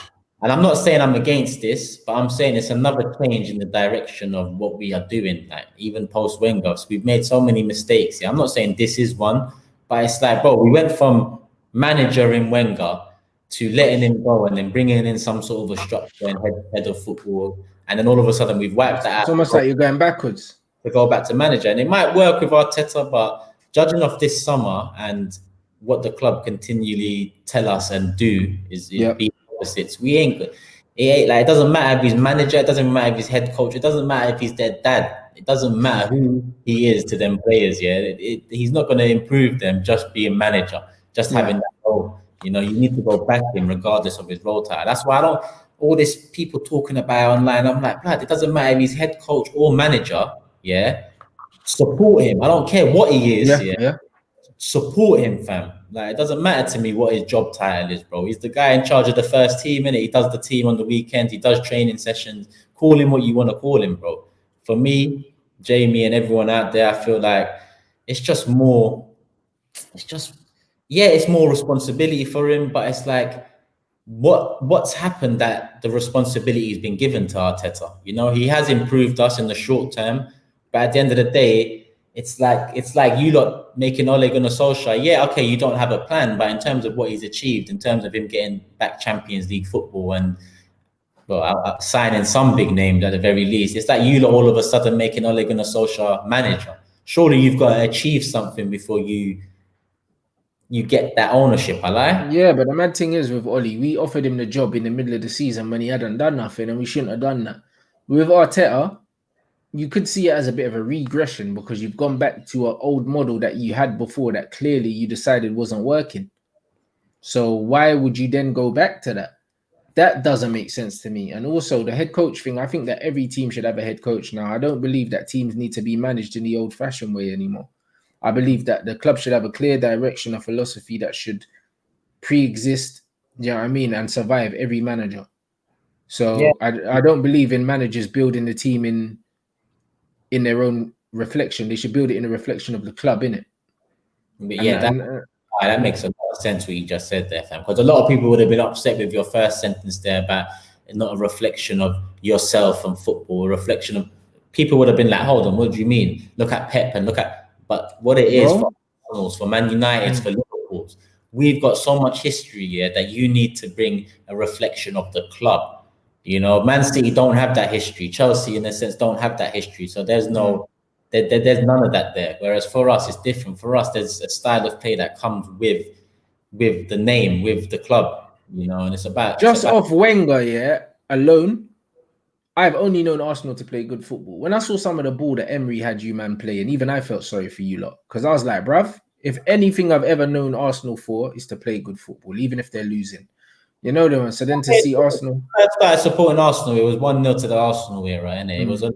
And I'm not saying I'm against this, but I'm saying it's another change in the direction of what we are doing. Like, even post Wenger, so we've made so many mistakes. Yeah, I'm not saying this is one, but it's like, bro, we went from manager in Wenger to letting him go and then bringing in some sort of a structure and head of football, and then all of a sudden we've wiped that It's out almost like you're going backwards. to go back to manager. And it might work with Arteta, but judging off this summer and what the club continually tell us and do is be opposites. We ain't. It ain't like, it doesn't matter if he's manager. It doesn't matter if he's head coach. It doesn't matter if he's their dad. It doesn't matter who he is to them players. Yeah, he's not going to improve them just being manager, just having that role. You know, you need to go back him regardless of his role title. That's why I don't. All these people talking about online, I'm like, blood, it doesn't matter if he's head coach or manager. Yeah, support him. I don't care what he is. Yeah. Support him, fam. Like, it doesn't matter to me what his job title is, bro. He's the guy in charge of the first team, innit? He does the team on the weekends. He does training sessions. Call him what you want to call him, bro. For me, Jamie, and everyone out there, I feel like it's just more. It's just, yeah, it's more responsibility for him, but it's like, what's happened that the responsibility has been given to Arteta? You know, he has improved us in the short term, but at the end of the day, it's like you lot making Ole Gunnar Solskjaer. Yeah, okay, you don't have a plan, but in terms of what he's achieved, in terms of him getting back Champions League football and signing some big names at the very least, it's like you lot all of a sudden making Ole Gunnar Solskjaer manager. Surely you've got to achieve something before you get that ownership, I lie? Yeah, but the mad thing is with Oli, we offered him the job in the middle of the season when he hadn't done nothing, and we shouldn't have done that. With Arteta, you could see it as a bit of a regression because you've gone back to an old model that you had before that clearly you decided wasn't working. So why would you then go back to that? That doesn't make sense to me. And also the head coach thing, I think that every team should have a head coach now. I don't believe that teams need to be managed in the old-fashioned way anymore. I believe that the club should have a clear direction, a philosophy that should pre-exist, you know what I mean, and survive every manager. So I don't believe in managers building the team in their own reflection. They should build it in a reflection of the club, innit? But that makes a lot of sense what you just said there, fam. Because a lot of people would have been upset with your first sentence there about not a reflection of yourself and football, a reflection of people would have been like, hold on, what do you mean? Look at Pep and but what it is for Arsenal's, for Man United's, for Liverpool's, we've got so much history here that you need to bring a reflection of the club. You know, Man City don't have that history. Chelsea, in a sense, don't have that history. So there's there's none of that there. Whereas for us, it's different. For us, there's a style of play that comes with the name, with the club, you know, and it's about off Wenger, alone. I've only known Arsenal to play good football. When I saw some of the ball that Emery had you man playing, even I felt sorry for you lot. Because I was like, bruv, if anything I've ever known Arsenal for is to play good football, even if they're losing. You know them. So then to see Arsenal. I started supporting Arsenal. It was 1-0 to the Arsenal era, and it was a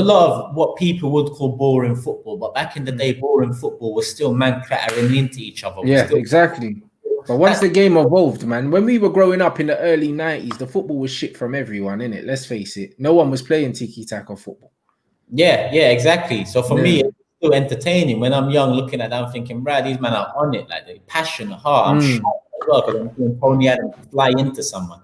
lot of what people would call boring football. But back in the day, boring football was still man clattering into each other. Yeah, exactly. But once the game evolved, man, when we were growing up in the early 90s, the football was shit from everyone, innit? Let's face it. No one was playing tiki-taka football. Yeah, exactly. So for me, it's still entertaining. When I'm young, looking at that, I'm thinking, Brad, these men are on it. Like, they're passionate, heart. I'm shocked as well because I'm seeing Tony Adams fly into someone.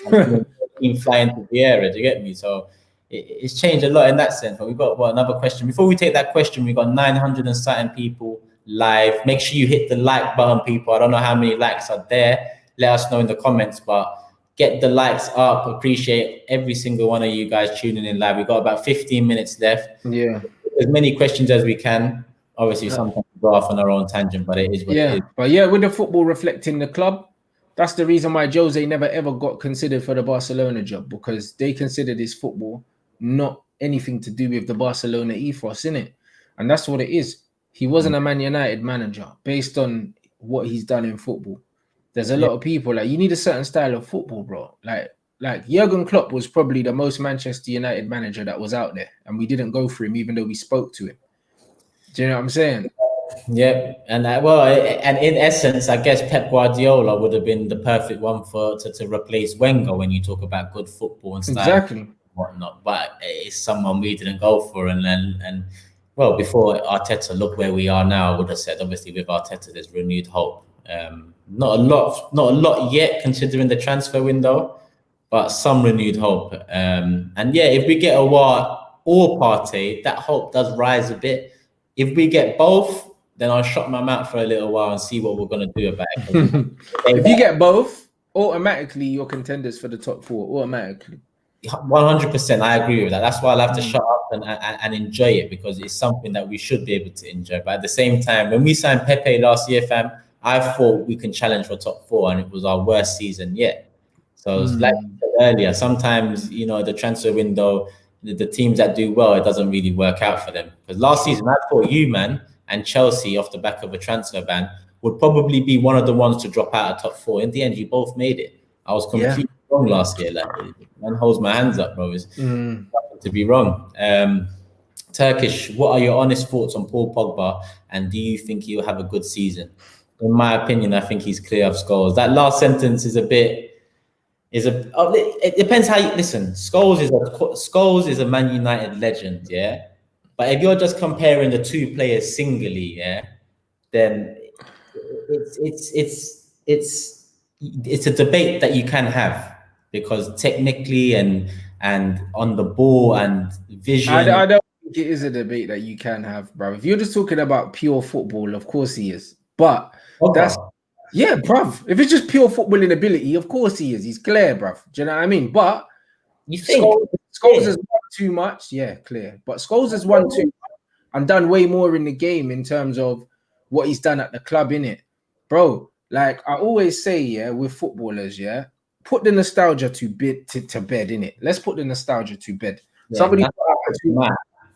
I'm seeing him fly into the area. Do you get me? So it's changed a lot in that sense. But we've got another question. Before we take that question, we've got 900 and something people live. Make sure you hit the like button, people. I don't know how many likes are there. Let us know in the comments, but get the likes up. Appreciate every single one of you guys tuning in live. We've got about 15 minutes left. Yeah. As many questions as we can. Obviously, sometimes we go off on our own tangent, but it is what it is. But yeah, with the football reflecting the club, that's the reason why Jose never ever got considered for the Barcelona job, because they considered his football not anything to do with the Barcelona ethos, innit? And that's what it is. He wasn't a Man United manager based on what he's done in football. There's a lot of people, like, you need a certain style of football, bro. Like Jurgen Klopp was probably the most Manchester United manager that was out there, and we didn't go for him even though we spoke to him. Do you know what I'm saying? Yeah, and and in essence, I guess Pep Guardiola would have been the perfect one to replace Wenger when you talk about good football and style. Exactly. And whatnot. But it's someone we didn't go for, and well, before Arteta, look where we are now. I would have said, obviously, with Arteta, there's renewed hope. Not a lot yet, considering the transfer window, but some renewed hope. And yeah, if we get Aouar or Partey, that hope does rise a bit. If we get both, then I'll shut my mouth for a little while and see what we're going to do about it. If you get both, automatically you're contenders for the top four. Automatically. 100%, I agree with that. That's why I'll have to shut up and enjoy it, because it's something that we should be able to enjoy. But at the same time, when we signed Pepe last year, fam, I thought we can challenge for top four, and it was our worst season yet. So like I said earlier, sometimes, you know, the transfer window, the teams that do well, it doesn't really work out for them. Because last season, I thought you, man, and Chelsea, off the back of a transfer ban, would probably be one of the ones to drop out of top four. In the end, you both made it. I was completely wrong last year. Like, man holds my hands up, bro. It's nothing to be wrong. Turkish, what are your honest thoughts on Paul Pogba, and do you think he'll have a good season? In my opinion, I think he's clear of Scholes. That last sentence is it depends how you listen. Scholes is a Man United legend, yeah. But if you're just comparing the two players singly, yeah, then it's a debate that you can have, because technically and on the ball and vision. I don't think it is a debate that you can have, bro. If you're just talking about pure football, of course he is. But that's bruv. If it's just pure footballing ability, of course he is. He's clear, bruv. Do you know what I mean? But you think Scholes has won too much? Yeah, clear. But Scholes has won too much and done way more in the game in terms of what he's done at the club, innit? Bro, like I always say, yeah, with footballers, yeah, put the nostalgia to bed, innit? Let's put the nostalgia to bed.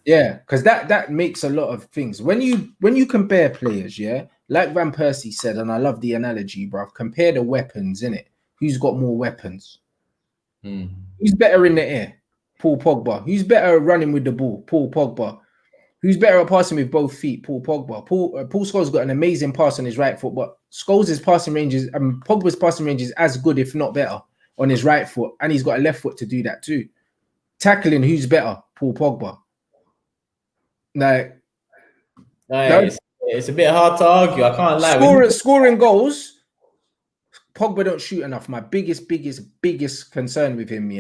Yeah, because that makes a lot of things. When you compare players, yeah, like Van Persie said, and I love the analogy, bro. Compare the weapons, innit? Who's got more weapons? Who's better in the air? Paul Pogba. Who's better running with the ball? Paul Pogba. Who's better at passing with both feet? Paul Pogba. Paul Scholes got an amazing pass on his right foot, but Scholes' passing range is, Pogba's passing range is as good, if not better. on his right foot, and he's got a left foot to do that too. Tackling, who's better? Paul Pogba. Like, it's a bit hard to argue. I can't lie. Scoring goals, Pogba don't shoot enough. My biggest concern with him,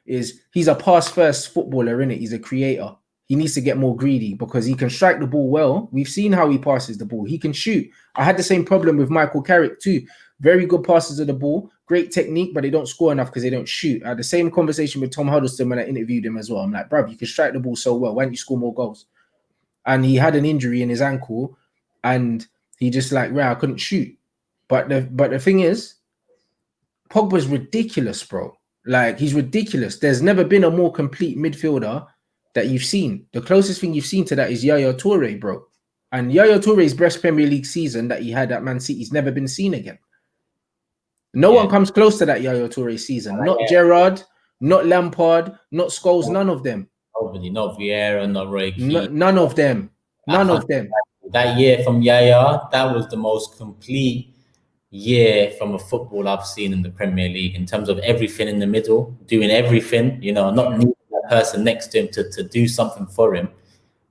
is he's a pass-first footballer, innit? He's a creator. He needs to get more greedy because he can strike the ball well. We've seen how he passes the ball. He can shoot. I had the same problem with Michael Carrick too. Very good passes of the ball, great technique, but they don't score enough because they don't shoot. I had the same conversation with Tom Huddleston when I interviewed him as well. I'm like, bruv, you can strike the ball so well. Why don't you score more goals? And he had an injury in his ankle, and he just like, I couldn't shoot. But the thing is, Pogba's ridiculous, bro. Like, he's ridiculous. There's never been a more complete midfielder that you've seen. The closest thing you've seen to that is Yaya Toure, bro. And Yaya Toure's best Premier League season that he had at Man City's never been seen again. No one comes close to that Yaya Toure season. Not Gerrard, not Lampard, not Scholes, none of them. Nobody, not Vieira, not Roy Keane. None of them. None of them. That year from Yaya, that was the most complete year from a football I've seen in the Premier League in terms of everything in the middle, doing everything, not needing that person next to him to do something for him.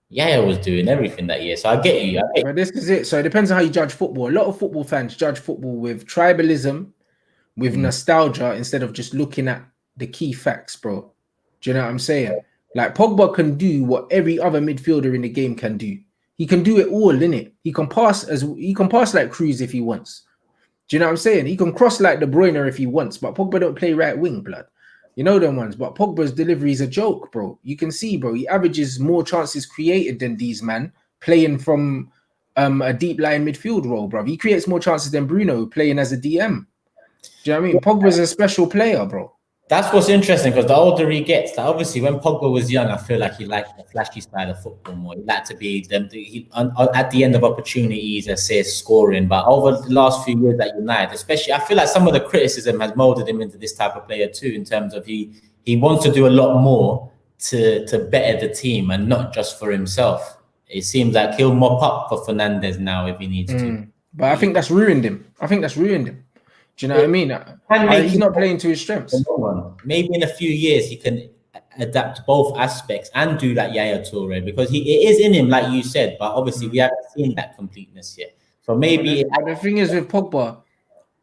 Yaya was doing everything that year. So I get you. But this is it. So it depends on how you judge football. A lot of football fans judge football with tribalism, with nostalgia, instead of just looking at the key facts, bro. Do you know what I'm saying? Like, Pogba can do what every other midfielder in the game can do. He can do it all, innit? He can pass like Cruz if he wants. Do you know what I'm saying? He can cross like De Bruyne if he wants, but Pogba don't play right wing, blood. You know them ones, but Pogba's delivery is a joke, bro. You can see, bro, he averages more chances created than these man playing from a deep line midfield role, bro. He creates more chances than Bruno playing as a DM. Do you know what I mean? Pogba's a special player, bro. That's what's interesting, because the older he gets, like, obviously when Pogba was young, I feel like he liked the flashy style of football more. He liked to be at the end of opportunities, let's say, scoring. But over the last few years at United, especially, I feel like some of the criticism has molded him into this type of player too, in terms of he wants to do a lot more to better the team and not just for himself. It seems like he'll mop up for Fernandes now if he needs to. But I think that's ruined him. Do you know what I mean? He's not playing to his strengths. Maybe in a few years he can adapt both aspects and do that Yaya Toure, because it is in him, like you said, but obviously we haven't seen that completeness yet. So maybe... But the thing is with Pogba,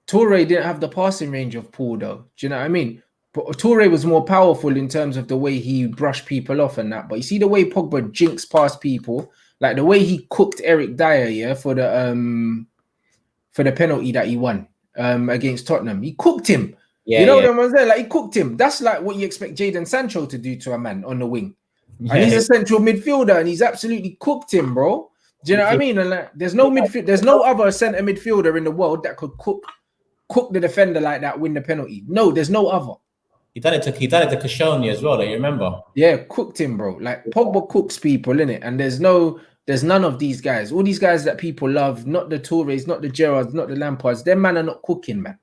Toure didn't have the passing range of Paul, though. Do you know what I mean? But Toure was more powerful in terms of the way he brushed people off and that. But you see the way Pogba jinks past people, like the way he cooked Eric Dyer, for the penalty that he won against Tottenham. He cooked him. Them ones there, like, he cooked him. That's like what you expect Jadon Sancho to do to a man on the wing. And he's a central midfielder, and he's absolutely cooked him, bro. Do you know what I mean? And like, there's no other centre midfielder in the world that could cook the defender like that, win the penalty. No, there's no other. He done it to Koscielny as well, you remember? Yeah, cooked him, bro. Like, Pogba cooks people, innit? And there's none of these guys. All these guys that people love, not the Toures, not the Gerrards, not the Lampards, them man are not cooking, man.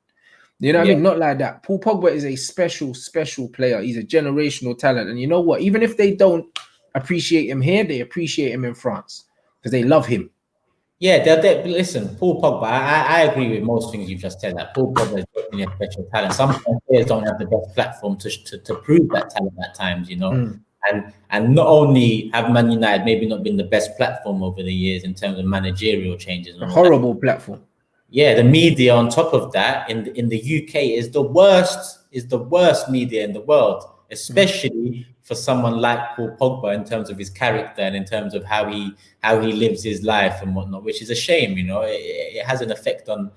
You know what I mean? Not like that. Paul Pogba is a special, special player. He's a generational talent. And you know what? Even if they don't appreciate him here, they appreciate him in France because they love him. Yeah, listen, Paul Pogba, I agree with most things you've just said. That Paul Pogba is definitely a special talent. Some players don't have the best platform to prove that talent at times, And not only have Man United maybe not been the best platform over the years in terms of managerial changes. A horrible platform. Yeah, the media on top of that in the UK is the worst media in the world, especially for someone like Paul Pogba in terms of his character and in terms of how he lives his life and whatnot, which is a shame. It has an effect on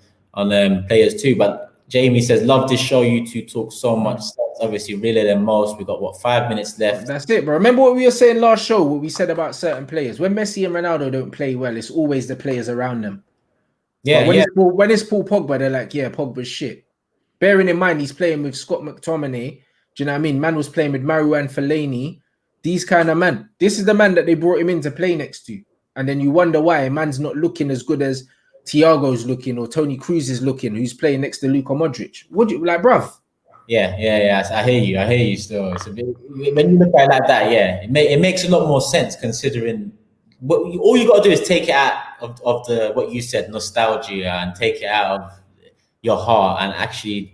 players too. But Jamie says, love this show. You two talk so much. That's obviously realer than most. We've got 5 minutes left. That's it, bro. Remember what we were saying last show, what we said about certain players. When Messi and Ronaldo don't play well, it's always the players around them. Yeah, when it's Paul Pogba, they're like, yeah, Pogba's shit. Bearing in mind, he's playing with Scott McTominay. Do you know what I mean? Man was playing with Marouane Fellaini. These kind of man. This is the man that they brought him in to play next to. And then you wonder why man's not looking as good as Thiago's looking or Toni Kroos is looking, who's playing next to Luka Modric. What do you like, bruv? Yeah. I hear you still. It's a bit, when you look at it like that, it makes a lot more sense considering all you got to do is take it out of the what you said, nostalgia, and take it out of your heart and actually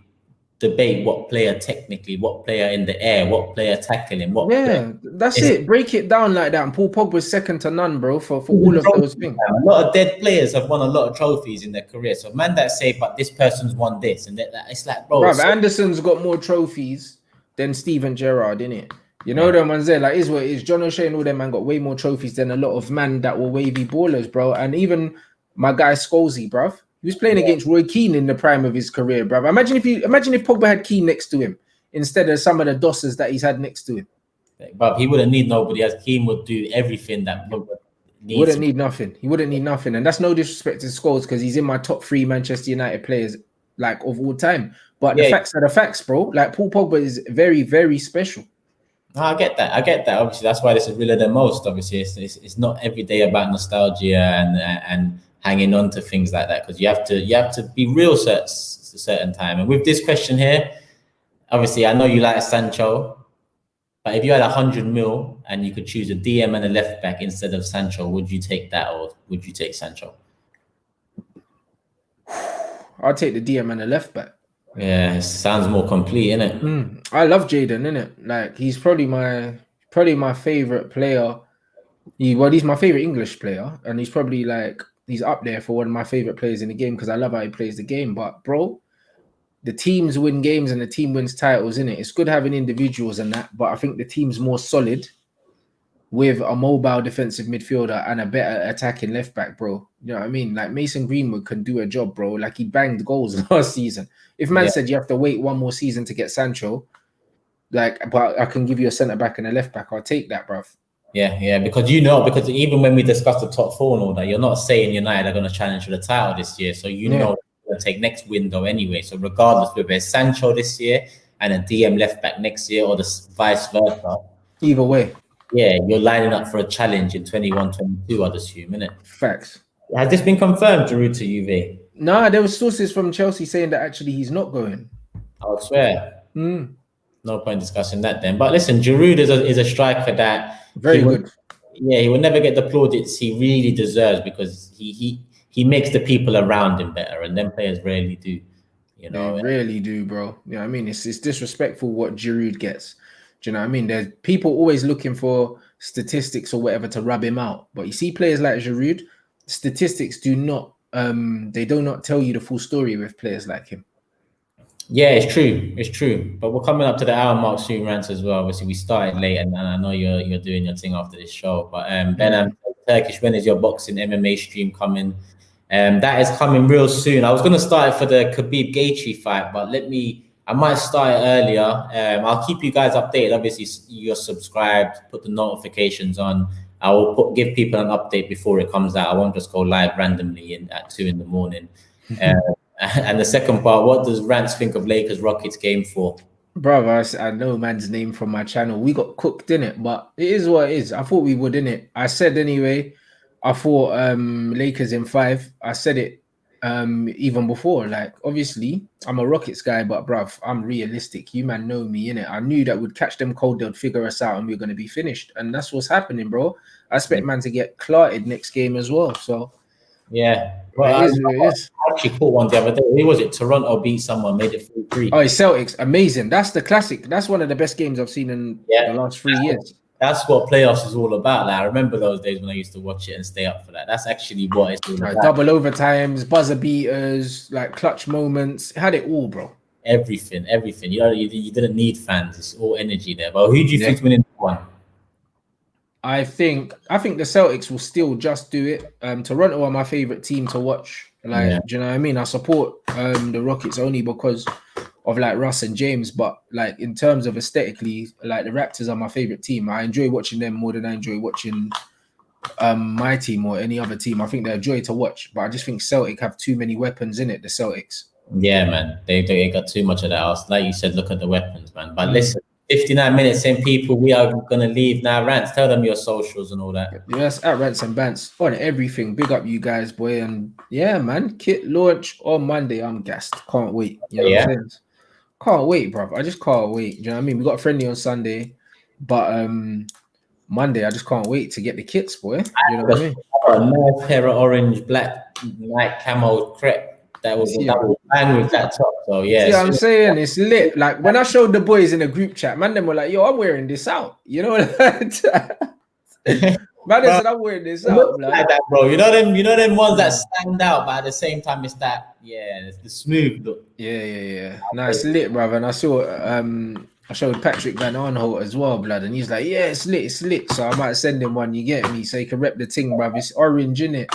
debate what player technically, what player in the air, what player tackling, what player. That's it. Break it down like that. And Paul Pogba's second to none, bro, for all of those things. A lot of dead players have won a lot of trophies in their career. So man that say, but this person's won this, and that it's like, bro. Bruv, Anderson's got more trophies than Steven Gerrard, innit? You know them ones there, like is what it is. John O'Shea and all them man got way more trophies than a lot of man that were wavy ballers, bro. And even my guy Scholesy, bruv. He was playing against Roy Keane in the prime of his career, bruv. Imagine if Pogba had Keane next to him instead of some of the dossers that he's had next to him. But he wouldn't need nobody, as Keane would do everything that Pogba needs. He wouldn't need nothing. And that's no disrespect to Scholes, because he's in my top 3 Manchester United players like of all time. But the facts are the facts, bro. Like Paul Pogba is very, very special. No, I get that. Obviously, that's why this is realer than most. Obviously, it's not every day about nostalgia and hanging on to things like that, because you have to be real at a certain time. And with this question here, obviously, I know you like Sancho, but if you had 100 mil and you could choose a DM and a left back instead of Sancho, would you take that, or would you take Sancho? I'll take the DM and the left back. Yeah, it sounds more complete, innit? I love Jadon, innit? Like he's probably my favorite player. He's my favorite English player, and he's probably like he's up there for one of my favorite players in the game, because I love how he plays the game. But bro, the teams win games and the team wins titles, innit? It's good having individuals and that, but I think the team's more solid with a mobile defensive midfielder and a better attacking left back, bro. You know what I mean? Like Mason Greenwood can do a job, bro. Like he banged goals last season. If man said you have to wait one more season to get Sancho, like, but I can give you a centre back and a left back, I'll take that, bruv. Yeah, because even when we discuss the top 4 and all that, you're not saying United are going to challenge for the title this year, so know they're going to take next window anyway. So regardless, whether it's Sancho this year and a DM left back next year, or the vice versa, either way, you're lining up for a challenge in 21-22, I'd assume, innit? Facts. Has this been confirmed, Giroud to Juve? Nah, there was sources from Chelsea saying that actually he's not going. I would swear. No point discussing that then. But listen, Giroud is a striker that very good. He will never get the plaudits he really deserves, because he makes the people around him better, and them players rarely do. You know, they rarely do, bro. You know what I mean? It's disrespectful what Giroud gets. Do you know what I mean? There's people always looking for statistics or whatever to rub him out. But you see players like Giroud, statistics do not tell you the full story with players like him. Yeah, it's true. But we're coming up to the hour mark soon, Rants, as well. Obviously, we started late, and I know you're doing your thing after this show. But Ben, Turkish, when is your boxing MMA stream coming? That is coming real soon. I was going to start it for the Khabib Gaethje fight, but I might start it earlier. I'll keep you guys updated. Obviously, you're subscribed, put the notifications on. I will give people an update before it comes out. I won't just go live randomly at 2 a.m. And the second part, what does Rants think of Lakers Rockets game 4? Brother, I know man's name from my channel. We got cooked in it, but it is what it is. I thought we would, in it. I said anyway. I thought Lakers in 5. I said it even before. Like, obviously, I'm a Rockets guy, but bruv, I'm realistic. You man know me, innit? I knew that we'd catch them cold, they'd figure us out, and we're gonna be finished. And that's what's happening, bro. I expect man to get clarted next game as well. So yeah. Well, I actually caught one the other day. Who was it? Toronto beat someone, made it 3-3. Oh, it's Celtics. Amazing. That's the classic. That's one of the best games I've seen in the last 3 years. That's what playoffs is all about. Like, I remember those days when I used to watch it and stay up for that. That's actually what it's all about. Double overtimes, buzzer beaters, like clutch moments. It had it all, bro. Everything. You didn't need fans. It's all energy there. But who do you think's winning one? I think the Celtics will still just do it. Toronto are my favorite team to watch. Like, do you know what I mean? I support the Rockets only because of like Russ and James, but like in terms of aesthetically, like the Raptors are my favorite team. I enjoy watching them more than I enjoy watching my team or any other team. I think they're a joy to watch, but I just think Celtic have too many weapons in it. The Celtics. Yeah, man, they got too much of that. Like you said, look at the weapons, man. But listen. 59 minutes in, people. We are going to leave now. Rants, tell them your socials and all that. Yes, at Rants and Bants on everything. Big up you guys, boy. And yeah, man, kit launch on Monday. I'm gassed. Can't wait. You know what I'm saying? Can't wait, bro. I just can't wait. Do you know what I mean? We got a friendly on Sunday, but Monday, I just can't wait to get the kits, boy. You know what I mean? A nice pair of orange, black, light camo crepe. that will bang with that top. So yeah. See what I'm saying? It's lit. Like when I showed the boys in the group chat, man, them were like, "Yo, I'm wearing this out." You know, man, they said, "I'm wearing this out." Like that, bro. You know them ones that stand out, but at the same time, it's that it's the smooth look. Yeah. Nice, lit, brother. And I saw I showed Patrick Van Arnholt as well, blood, and he's like, "Yeah, it's lit." So I might send him one. You get me? So he can rep the ting, bruv. It's orange, innit?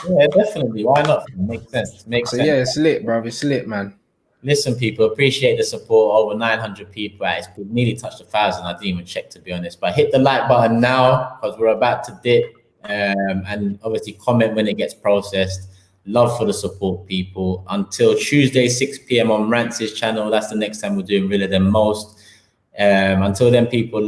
Yeah, definitely. Why not? Makes sense. Yeah, it's lit, bruv. It's lit, man. Listen, people, appreciate the support. Over 900 people. It's nearly touched 1,000. I didn't even check, to be honest. But hit the like button now because we're about to dip. And obviously comment when it gets processed. Love for the support, people. Until Tuesday, 6 p.m. on RANTS' channel. That's the next time we're doing Realer Than Most. Until then, people.